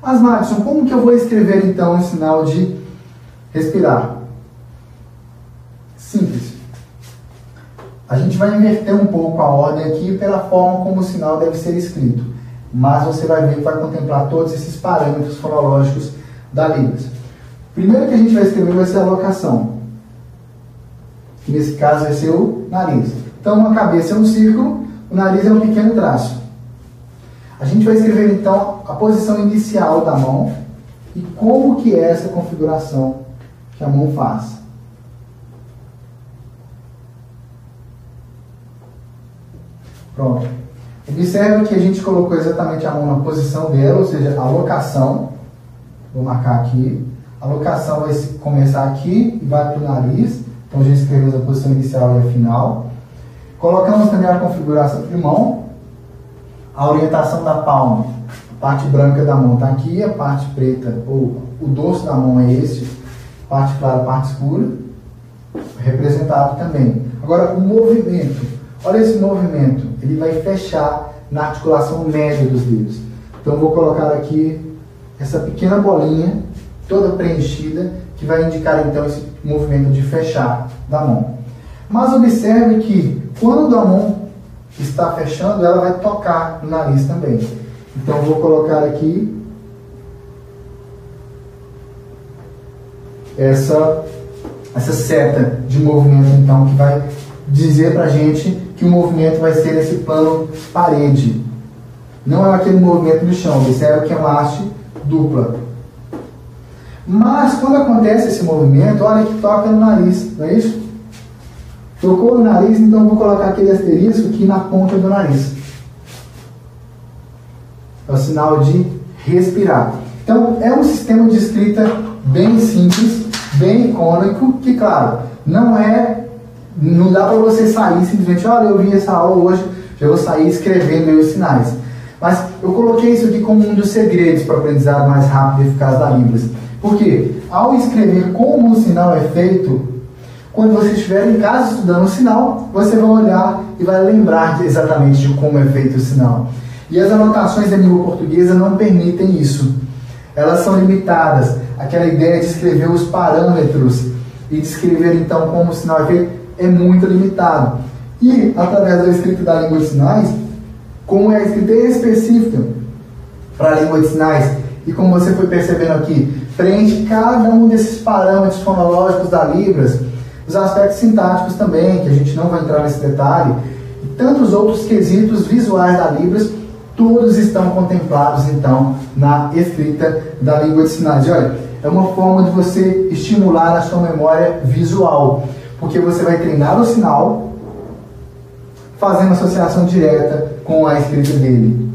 Mas, Madison, como que eu vou escrever então o sinal de respirar? Simples. A gente vai inverter um pouco a ordem aqui pela forma como o sinal deve ser escrito. Mas você vai ver que vai contemplar todos esses parâmetros fonológicos da Libras. Primeiro que a gente vai escrever vai ser a locação. Que nesse caso vai ser o nariz. Então a cabeça é um círculo, o nariz é um pequeno traço. A gente vai escrever então a posição inicial da mão e como que é essa configuração que a mão faz. Pronto. Observe que a gente colocou exatamente a mão na posição dela, ou seja, a locação. Vou marcar aqui. A locação vai começar aqui e vai para o nariz. Então, a gente escreveu a posição inicial e a final. Colocamos também a configuração de mão. A orientação da palma. A parte branca da mão está aqui, a parte preta, ou o dorso da mão é este. A parte clara, a parte escura. Representado também. Agora, o movimento. Olha esse movimento, ele vai fechar na articulação média dos dedos. Então eu vou colocar aqui essa pequena bolinha, toda preenchida, que vai indicar então esse movimento de fechar da mão. Mas observe que quando a mão está fechando, ela vai tocar no nariz também. Então eu vou colocar aqui essa seta de movimento então que vai dizer pra gente que o movimento vai ser nesse plano parede. Não é aquele movimento no chão, observe que é uma haste dupla. Mas quando acontece esse movimento, olha que toca no nariz, não é isso? Tocou no nariz, então eu vou colocar aquele asterisco aqui na ponta do nariz. É o sinal de respirar. Então é um sistema de escrita bem simples, bem icônico, que claro, não dá para você sair simplesmente, olha, eu vi essa aula hoje, já vou sair escrevendo aí os sinais. Mas eu coloquei isso aqui como um dos segredos para o aprendizado mais rápido e eficaz da Libras. Porque ao escrever como o sinal é feito, quando você estiver em casa estudando o sinal, você vai olhar e vai lembrar exatamente de como é feito o sinal. E as anotações da língua portuguesa não permitem isso. Elas são limitadas. Aquela ideia de escrever os parâmetros e de escrever então como o sinal é feito, é muito limitado. E, através da escrita da língua de sinais, como é a escrita específica para a língua de sinais, e como você foi percebendo aqui, preenche cada um desses parâmetros fonológicos da Libras, os aspectos sintáticos também, que a gente não vai entrar nesse detalhe, e tantos outros quesitos visuais da Libras, todos estão contemplados, então, na escrita da língua de sinais. E olha, é uma forma de você estimular a sua memória visual, porque você vai treinar o sinal, fazendo associação direta com a escrita dele.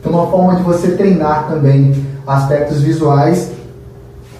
Então, uma forma de você treinar também aspectos visuais,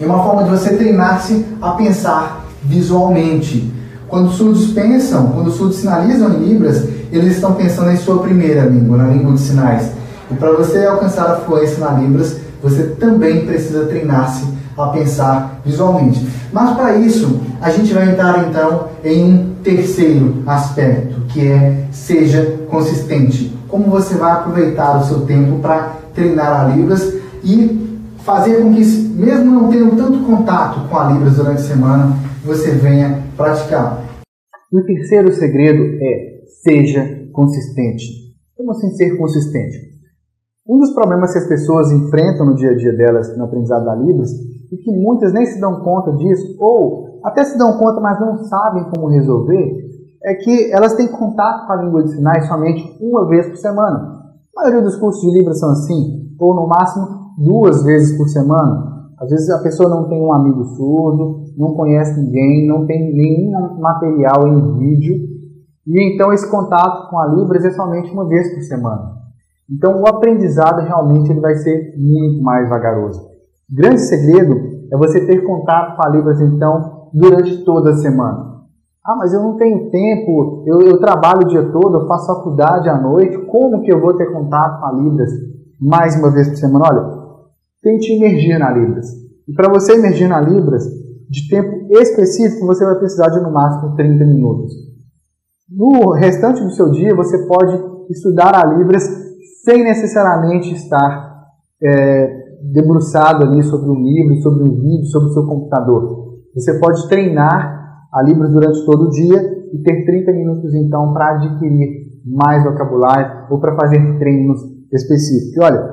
é uma forma de você treinar-se a pensar visualmente. Quando os surdos pensam, quando os surdos sinalizam em Libras, eles estão pensando em sua primeira língua, na língua de sinais. E para você alcançar a fluência na Libras, você também precisa treinar-se a pensar visualmente. Mas para isso, a gente vai entrar então em um terceiro aspecto, que é seja consistente. Como você vai aproveitar o seu tempo para treinar a Libras e fazer com que, mesmo não tendo tanto contato com a Libras durante a semana, você venha praticar. E o terceiro segredo é seja consistente. Como assim ser consistente? Um dos problemas que as pessoas enfrentam no dia a dia delas no aprendizado da Libras, e que muitas nem se dão conta disso, ou até se dão conta, mas não sabem como resolver, é que elas têm contato com a língua de sinais somente uma vez por semana. A maioria dos cursos de Libras são assim, ou no máximo 2 vezes por semana. Às vezes a pessoa não tem um amigo surdo, não conhece ninguém, não tem nenhum material em vídeo, e então esse contato com a Libras é somente uma vez por semana. Então o aprendizado realmente ele vai ser muito mais vagaroso. O grande segredo é você ter contato com a Libras então durante toda a semana. Ah, mas eu não tenho tempo, eu trabalho o dia todo, eu faço faculdade à noite, como que eu vou ter contato com a Libras mais uma vez por semana? Olha, tente emergir na Libras. E para você emergir na Libras, de tempo específico, você vai precisar de no máximo 30 minutos. No restante do seu dia, você pode estudar a Libras sem necessariamente estar debruçado ali sobre um livro, sobre um vídeo, sobre o seu computador. Você pode treinar a Libras durante todo o dia e ter 30 minutos então para adquirir mais vocabulário ou para fazer treinos específicos. E olha,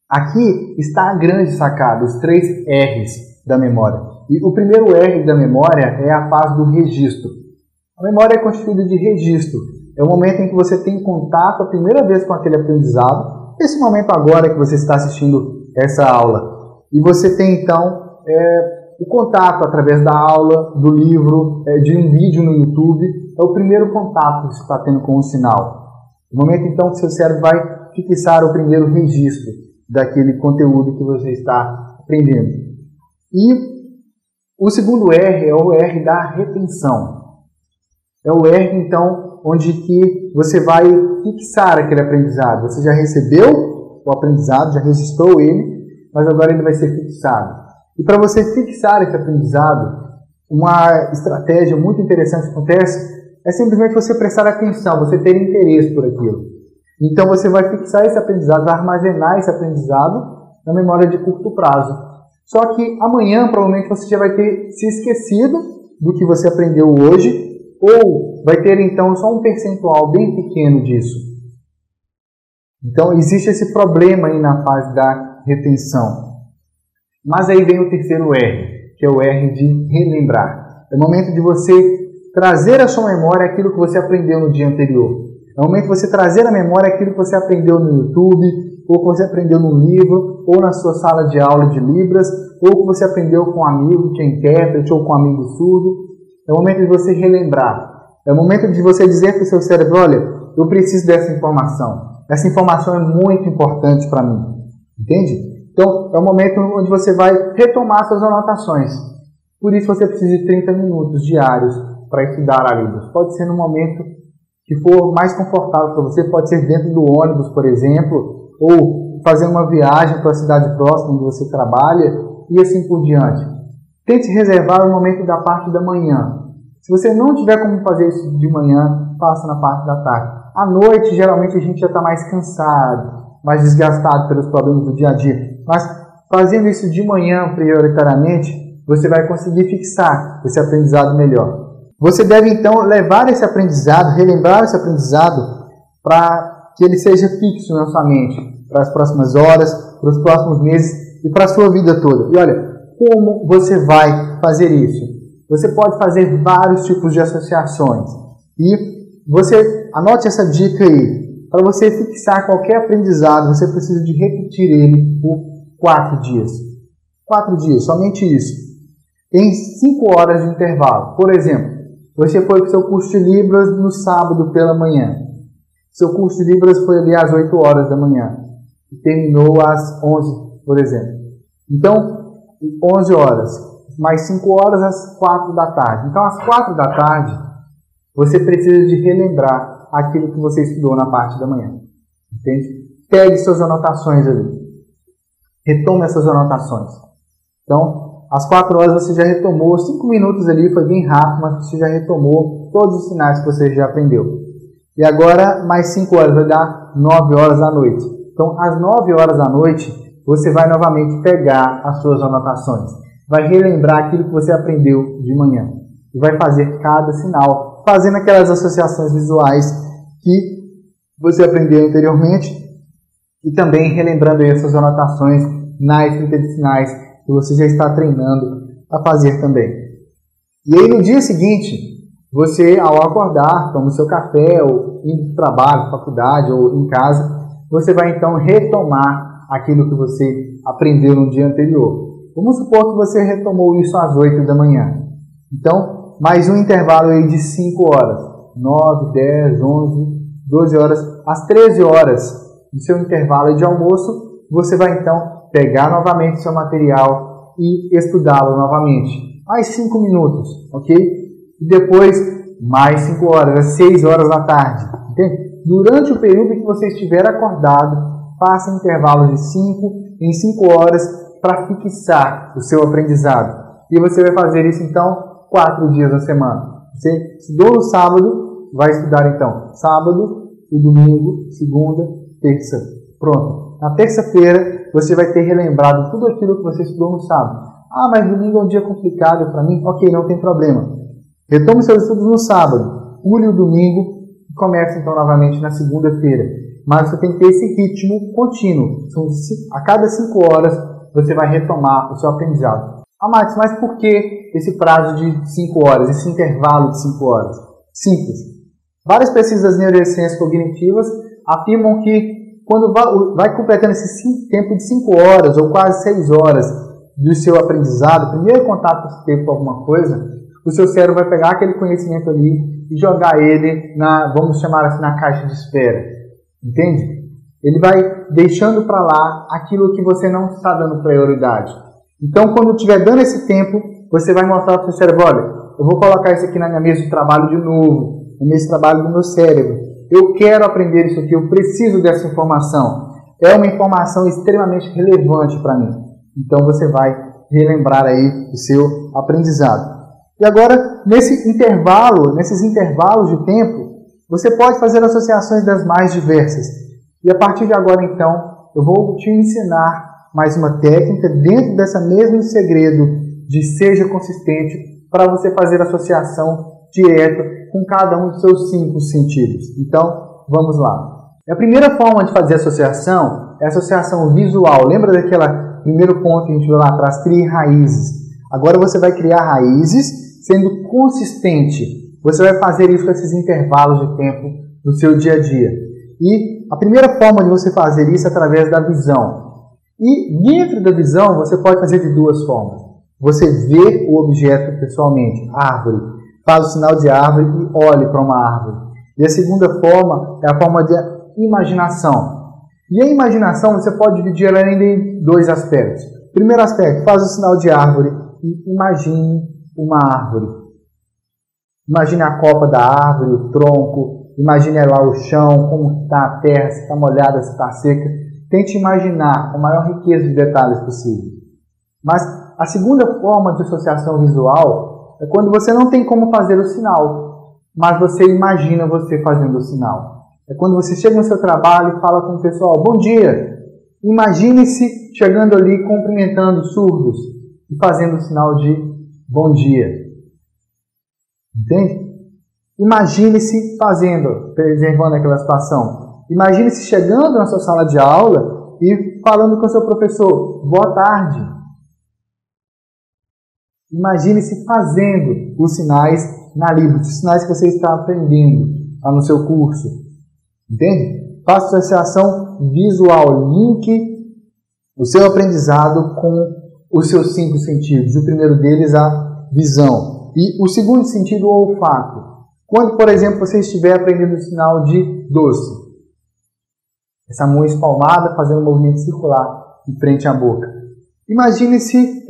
aqui está a grande sacada, os 3 R's da memória. E o primeiro R da memória é a fase do registro. A memória é constituída de registro. É o momento em que você tem contato a primeira vez com aquele aprendizado. Esse momento agora que você está assistindo essa aula. E você tem então o contato através da aula, do livro, de um vídeo no YouTube. É o primeiro contato que você está tendo com o sinal. O momento então que seu cérebro vai fixar o primeiro registro daquele conteúdo que você está aprendendo. E o segundo R é o R da retenção. É o R, então, onde que você vai fixar aquele aprendizado. Você já recebeu o aprendizado, já registrou ele, mas agora ele vai ser fixado. E para você fixar esse aprendizado, uma estratégia muito interessante que acontece é simplesmente você prestar atenção, você ter interesse por aquilo. Então você vai fixar esse aprendizado, vai armazenar esse aprendizado na memória de curto prazo. Só que amanhã provavelmente você já vai ter se esquecido do que você aprendeu hoje, ou vai ter então só um percentual bem pequeno disso. Então existe esse problema aí na fase da retenção. Mas aí vem o terceiro R, que é o R de relembrar. É o momento de você trazer à sua memória aquilo que você aprendeu no dia anterior. É o momento de você trazer à memória aquilo que você aprendeu no YouTube, ou que você aprendeu no livro, ou na sua sala de aula de Libras, ou que você aprendeu com um amigo que é intérprete, ou com um amigo surdo. É o momento de você relembrar. É o momento de você dizer para o seu cérebro, olha, eu preciso dessa informação. Essa informação é muito importante para mim. Entende? Então, é o momento onde você vai retomar suas anotações. Por isso você precisa de 30 minutos diários para estudar a Libras. Pode ser no momento que for mais confortável para você, pode ser dentro do ônibus, por exemplo, ou fazer uma viagem para a cidade próxima onde você trabalha, e assim por diante. Tente reservar o momento da parte da manhã. Se você não tiver como fazer isso de manhã, faça na parte da tarde. À noite, geralmente, a gente já está mais cansado, mais desgastado pelos problemas do dia a dia. Mas fazendo isso de manhã, prioritariamente, você vai conseguir fixar esse aprendizado melhor. você deve então levar esse aprendizado, relembrar esse aprendizado para que ele seja fixo na sua mente, para as próximas horas, para os próximos meses e para a sua vida toda. E olha, como você vai fazer isso? Você pode fazer vários tipos de associações. E você anote essa dica aí. Para você fixar qualquer aprendizado, você precisa de repetir ele por 4 dias. 4 dias, somente isso. Em 5 horas de intervalo. Por exemplo, você foi para o seu curso de Libras no sábado pela manhã. Seu curso de Libras foi ali às 8 horas da manhã. E terminou às 11, por exemplo. Então, 11 horas. Mais 5 horas às 4 da tarde. Então, às 4 da tarde, você precisa de relembrar aquilo que você estudou na parte da manhã. Entende? Pegue suas anotações ali. Retome essas anotações. Então, às 4 horas você já retomou, 5 minutos ali, foi bem rápido, mas você já retomou todos os sinais que você já aprendeu. E agora, mais 5 horas, vai dar 9 horas da noite. Então, às 9 horas da noite, você vai novamente pegar as suas anotações. Vai relembrar aquilo que você aprendeu de manhã. E vai fazer cada sinal, fazendo aquelas associações visuais que você aprendeu anteriormente e também relembrando aí essas anotações na escrita de sinais que você já está treinando a fazer também. E aí no dia seguinte, você ao acordar, toma o seu café, ou indo para o trabalho, faculdade ou em casa, você vai então retomar aquilo que você aprendeu no dia anterior. Vamos supor que você retomou isso às 8 da manhã. Então, mais um intervalo aí de 5 horas. 9, 10, 11, 12 horas. Às 13 horas do seu intervalo de almoço, você vai então pegar novamente seu material e estudá-lo novamente. Mais 5 minutos, ok? E depois, mais 5 horas, às 6 horas da tarde. Entende? Durante o período que você estiver acordado, faça intervalos de 5 em 5 horas para fixar o seu aprendizado. E você vai fazer isso então 4 dias na semana. Você estudou no sábado, vai estudar então sábado e domingo, segunda, terça. Pronto. Na terça-feira você vai ter relembrado tudo aquilo que você estudou no sábado. Ah, mas domingo é um dia complicado para mim. Ok, não tem problema. Retome seus estudos no sábado, pule o domingo e comece então novamente na segunda-feira. Mas você tem que ter esse ritmo contínuo. A cada 5 horas você vai retomar o seu aprendizado. Ah, Max, mas por que esse prazo de 5 horas, esse intervalo de 5 horas? Simples. Várias pesquisas das neurociências cognitivas afirmam que quando vai completando esse tempo de 5 horas ou quase 6 horas do seu aprendizado, o primeiro contato que você teve com alguma coisa, o seu cérebro vai pegar aquele conhecimento ali e jogar ele vamos chamar assim, na caixa de espera. Entende? Ele vai deixando para lá aquilo que você não está dando prioridade. Então, quando estiver dando esse tempo, você vai mostrar para o seu cérebro, olha, eu vou colocar isso aqui na minha mesa de trabalho de novo, na mesa de trabalho do meu cérebro. Eu quero aprender isso aqui, eu preciso dessa informação. É uma informação extremamente relevante para mim. Então, você vai relembrar aí o seu aprendizado. E agora, nesses intervalos de tempo, você pode fazer associações das mais diversas. E a partir de agora, então, eu vou te ensinar mais uma técnica dentro dessa mesmo segredo de seja consistente para você fazer associação direta com cada um dos seus 5 sentidos. Então, vamos lá. A primeira forma de fazer associação é a associação visual. Lembra daquele primeiro ponto que a gente viu lá atrás? Crie raízes. Agora você vai criar raízes sendo consistente. Você vai fazer isso com esses intervalos de tempo no seu dia a dia. E a primeira forma de você fazer isso é através da visão. E dentro da visão você pode fazer de 2 formas. Você vê o objeto pessoalmente, árvore, faz o sinal de árvore e olhe para uma árvore. E a segunda forma é a forma de imaginação. E a imaginação você pode dividir ela ainda em 2 aspectos. Primeiro aspecto, faz o sinal de árvore e imagine uma árvore. Imagine a copa da árvore, o tronco, imagine lá o chão, como está a terra, se está molhada, se está seca. Tente imaginar a maior riqueza de detalhes possível. Mas a segunda forma de associação visual é quando você não tem como fazer o sinal, mas você imagina você fazendo o sinal. É quando você chega no seu trabalho e fala com o pessoal, bom dia. Imagine-se chegando ali, cumprimentando surdos e fazendo o sinal de bom dia. Entende? Imagine-se fazendo, preservando aquela situação. Imagine-se chegando na sua sala de aula e falando com o seu professor, boa tarde. Imagine-se fazendo os sinais na Libras, os sinais que você está aprendendo lá no seu curso. Entende? Faça associação visual, link o seu aprendizado com os seus 5 sentidos. O primeiro deles, a visão. E o segundo sentido, o olfato. Quando, por exemplo, você estiver aprendendo o sinal de doce, essa mão espalmada fazendo um movimento circular em frente à boca. Imagine-se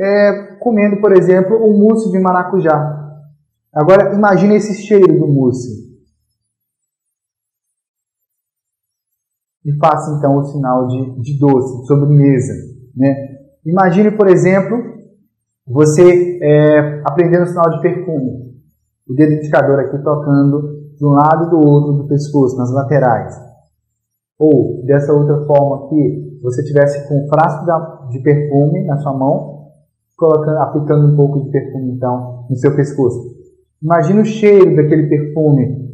comendo, por exemplo, um mousse de maracujá. Agora, imagine esse cheiro do mousse. E faça, então, o sinal de doce, de sobremesa. Né? Imagine, por exemplo, você aprendendo o sinal de perfume. O dedo indicador aqui tocando de um lado e do outro do pescoço, nas laterais. Ou, dessa outra forma aqui, você tivesse com um frasco de perfume na sua mão, aplicando um pouco de perfume, então, no seu pescoço. Imagine o cheiro daquele perfume,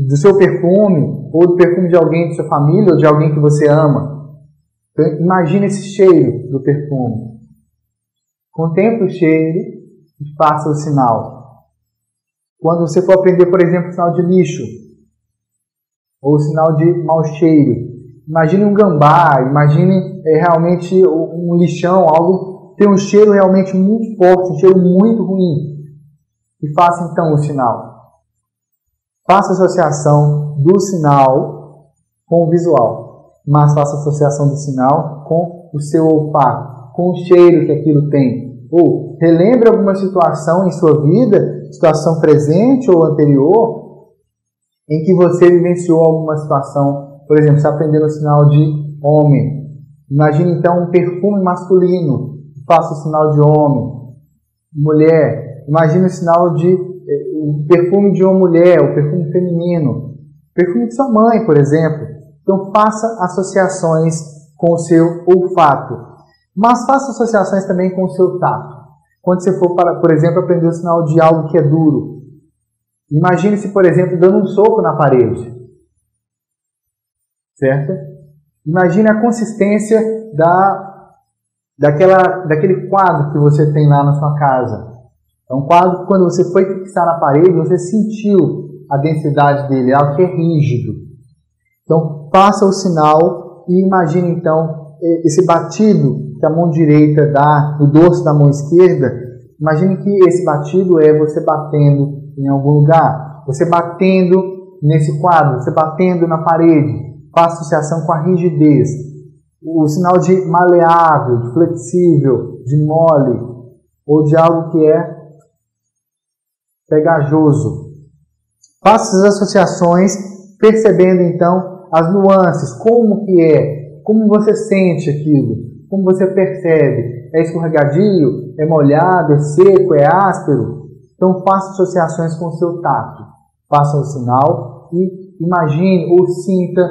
do seu perfume, ou do perfume de alguém de sua família, ou de alguém que você ama. Então, imagine esse cheiro do perfume. Contemple o cheiro e faça o sinal. Quando você for aprender, por exemplo, o sinal de lixo, ou o sinal de mau cheiro, imagine um gambá, imagine realmente um lixão, algo que tem um cheiro realmente muito forte, um cheiro muito ruim. E faça então o sinal. Faça associação do sinal com o visual, mas faça associação do sinal com o seu olfato, com o cheiro que aquilo tem. Ou relembre alguma situação em sua vida, situação presente ou anterior, em que você vivenciou alguma situação. Por exemplo, você aprendendo o sinal de homem. Imagine então um perfume masculino, faça o sinal de homem. Mulher, imagine o sinal o perfume de uma mulher, o perfume feminino. Perfume de sua mãe, por exemplo. Então faça associações com o seu olfato. Mas faça associações também com o seu tato. Quando você for, por exemplo, aprender o sinal de algo que é duro. Imagine-se, por exemplo, dando um soco na parede. Certo? Imagine a consistência daquele quadro que você tem lá na sua casa. É um quadro que quando você foi fixar na parede, você sentiu a densidade dele, algo que é rígido. Então, faça o sinal e imagine então esse batido que a mão direita dá no dorso da mão esquerda. Imagine que esse batido é você batendo em algum lugar, você batendo nesse quadro, você batendo na parede. Faça associação com a rigidez. O sinal de maleável, de flexível, de mole, ou de algo que é pegajoso. Faça as associações, percebendo então as nuances, como que é, como você sente aquilo, como você percebe. É escorregadio, é molhado, é seco, é áspero. Então faça associações com o seu tato. Faça o sinal e imagine ou sinta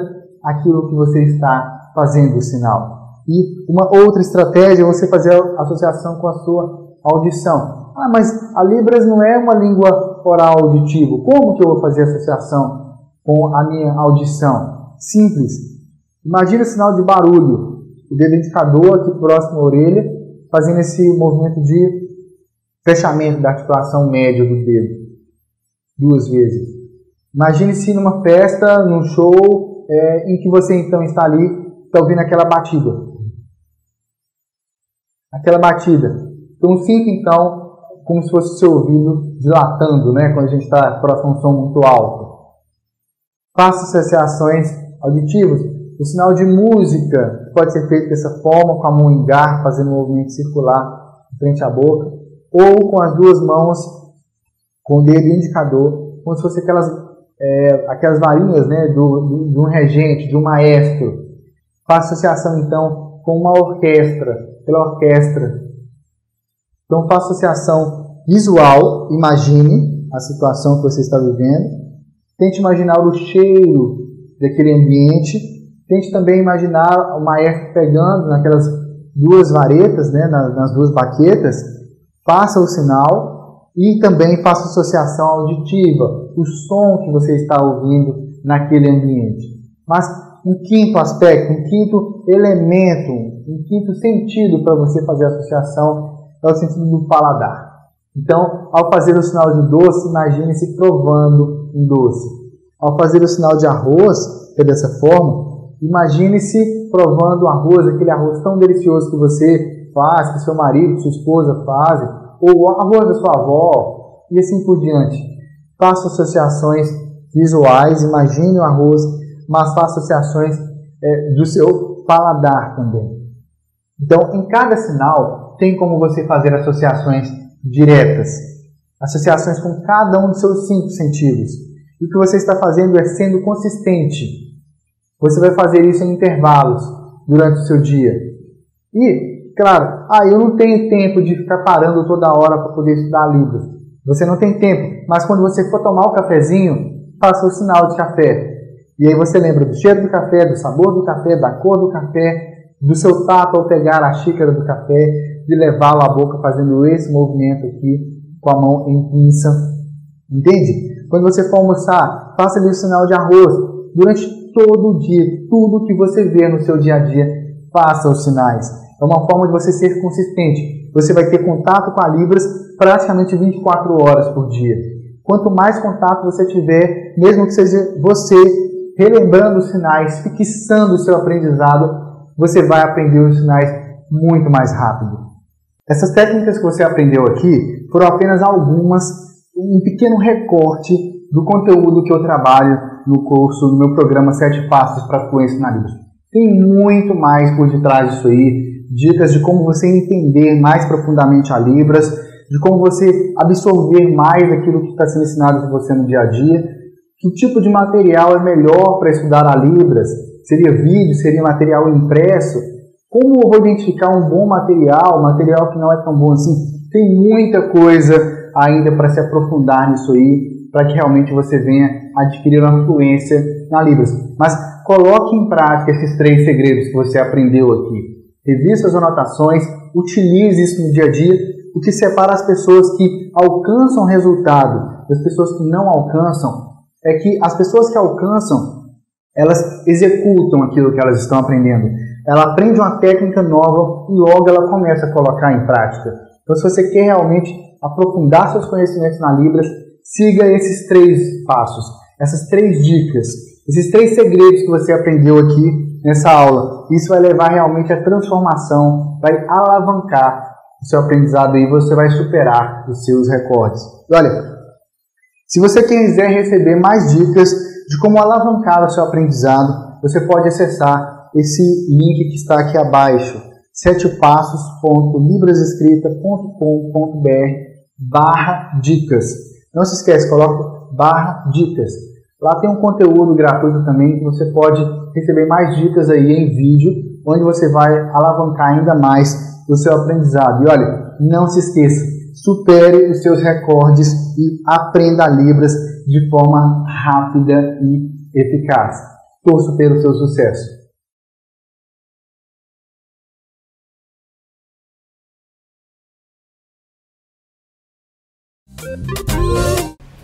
aquilo que você está fazendo o sinal. E uma outra estratégia é você fazer a associação com a sua audição. Ah, mas a Libras não é uma língua oral auditiva. Como que eu vou fazer a associação com a minha audição? Simples. Imagine o sinal de barulho. O dedo indicador aqui próximo à orelha, fazendo esse movimento de fechamento da articulação média do dedo. 2 vezes. Imagine-se numa festa, num show, em que você então está ali, está ouvindo aquela batida. Aquela batida. Então sinta então como se fosse o seu ouvido dilatando, né? Quando a gente está próximo a um som muito alto. Faça associações auditivas. O sinal de música pode ser feito dessa forma, com a mão em garfo, fazendo um movimento circular em frente à boca, ou com as 2 mãos, com o dedo indicador, como se fosse aquelas varinhas, né, de um regente, de um maestro. Faça associação então com uma orquestra, pela orquestra. Então faça associação visual, imagine a situação que você está vivendo. Tente imaginar o cheiro daquele ambiente. Tente também imaginar o maestro pegando naquelas 2 varetas, né, nas 2 baquetas. Faça o sinal E também faça associação auditiva, o som que você está ouvindo naquele ambiente. Mas um quinto aspecto, um quinto elemento, um quinto sentido para você fazer a associação é o sentido do paladar. Então, ao fazer o sinal de doce, imagine-se provando um doce. Ao fazer o sinal de arroz, que é dessa forma, imagine-se provando o arroz, aquele arroz tão delicioso que você faz, que seu marido, sua esposa fazem, ou o arroz da sua avó, e assim por diante. Faça associações visuais, imagine o arroz, mas faça associações do seu paladar também. Então, em cada sinal, tem como você fazer associações diretas, associações com cada um dos seus 5 sentidos. E o que você está fazendo é sendo consistente. Você vai fazer isso em intervalos durante o seu dia. E, claro, eu não tenho tempo de ficar parando toda hora para poder estudar Libras. Você não tem tempo, mas quando você for tomar o cafezinho, faça o sinal de café. E aí você lembra do cheiro do café, do sabor do café, da cor do café, do seu tato ao pegar a xícara do café, de levá-lo à boca fazendo esse movimento aqui com a mão em pinça. Entende? Quando você for almoçar, faça ali o sinal de arroz. Durante todo o dia, tudo que você vê no seu dia a dia, faça os sinais. É uma forma de você ser consistente. Você vai ter contato com a Libras praticamente 24 horas por dia. Quanto mais contato você tiver, mesmo que seja você relembrando os sinais, fixando o seu aprendizado, você vai aprender os sinais muito mais rápido. Essas técnicas que você aprendeu aqui foram apenas algumas, um pequeno recorte do conteúdo que eu trabalho no curso, no meu programa 7 Passos para a Fluência na Libras. Tem muito mais por detrás disso aí, dicas de como você entender mais profundamente a Libras, de como você absorver mais aquilo que está sendo ensinado para você no dia a dia, que tipo de material é melhor para estudar a Libras, seria vídeo, seria material impresso, como eu vou identificar um bom material, material que não é tão bom assim. Tem muita coisa ainda para se aprofundar nisso aí, para que realmente você venha adquirir uma fluência na Libras. Mas coloque em prática esses 3 segredos que você aprendeu aqui. Revise as anotações, utilize isso no dia a dia. O que separa as pessoas que alcançam resultado das pessoas que não alcançam é que as pessoas que alcançam, elas executam aquilo que elas estão aprendendo. Ela aprende uma técnica nova e logo ela começa a colocar em prática. Então, se você quer realmente aprofundar seus conhecimentos na Libras, siga esses 3 passos, essas 3 dicas, esses 3 segredos que você aprendeu aqui nessa aula. Isso vai levar realmente à transformação, vai alavancar o seu aprendizado e você vai superar os seus recordes. E olha, se você quiser receber mais dicas de como alavancar o seu aprendizado, você pode acessar esse link que está aqui abaixo, 7passos.librasescrita.com.br/dicas. Não se esquece, coloca /dicas. Lá tem um conteúdo gratuito também que você pode receber mais dicas aí em vídeo, onde você vai alavancar ainda mais o seu aprendizado. E olha, não se esqueça, supere os seus recordes e aprenda Libras de forma rápida e eficaz. Torço pelo seu sucesso.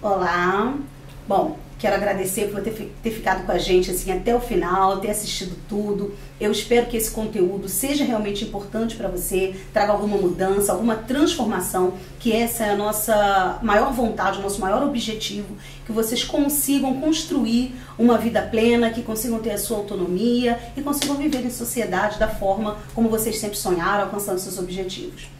Olá, bom, quero agradecer por ter ficado com a gente assim até o final, ter assistido tudo. Eu espero que esse conteúdo seja realmente importante para você, traga alguma mudança, alguma transformação, que essa é a nossa maior vontade, o nosso maior objetivo, que vocês consigam construir uma vida plena, que consigam ter a sua autonomia e consigam viver em sociedade da forma como vocês sempre sonharam, alcançando seus objetivos.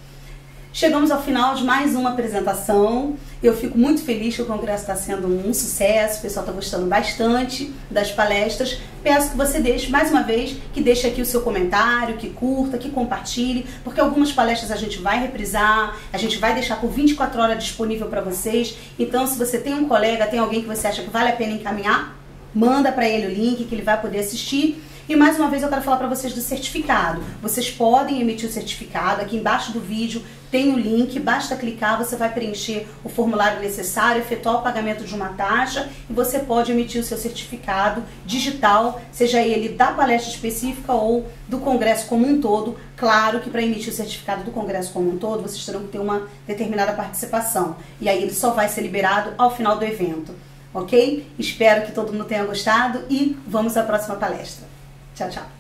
Chegamos ao final de mais uma apresentação. Eu fico muito feliz que o congresso está sendo um sucesso, o pessoal está gostando bastante das palestras. Peço que você deixe, mais uma vez, que deixe aqui o seu comentário, que curta, que compartilhe, porque algumas palestras a gente vai reprisar, a gente vai deixar por 24 horas disponível para vocês. Então, se você tem um colega, tem alguém que você acha que vale a pena encaminhar, manda para ele o link que ele vai poder assistir. E mais uma vez eu quero falar para vocês do certificado. Vocês podem emitir o certificado, aqui embaixo do vídeo tem o link, basta clicar, você vai preencher o formulário necessário, efetuar o pagamento de uma taxa e você pode emitir o seu certificado digital, seja ele da palestra específica ou do congresso como um todo. Claro que para emitir o certificado do congresso como um todo, vocês terão que ter uma determinada participação. E aí ele só vai ser liberado ao final do evento, ok? Espero que todo mundo tenha gostado e vamos à próxima palestra. Tchau, tchau.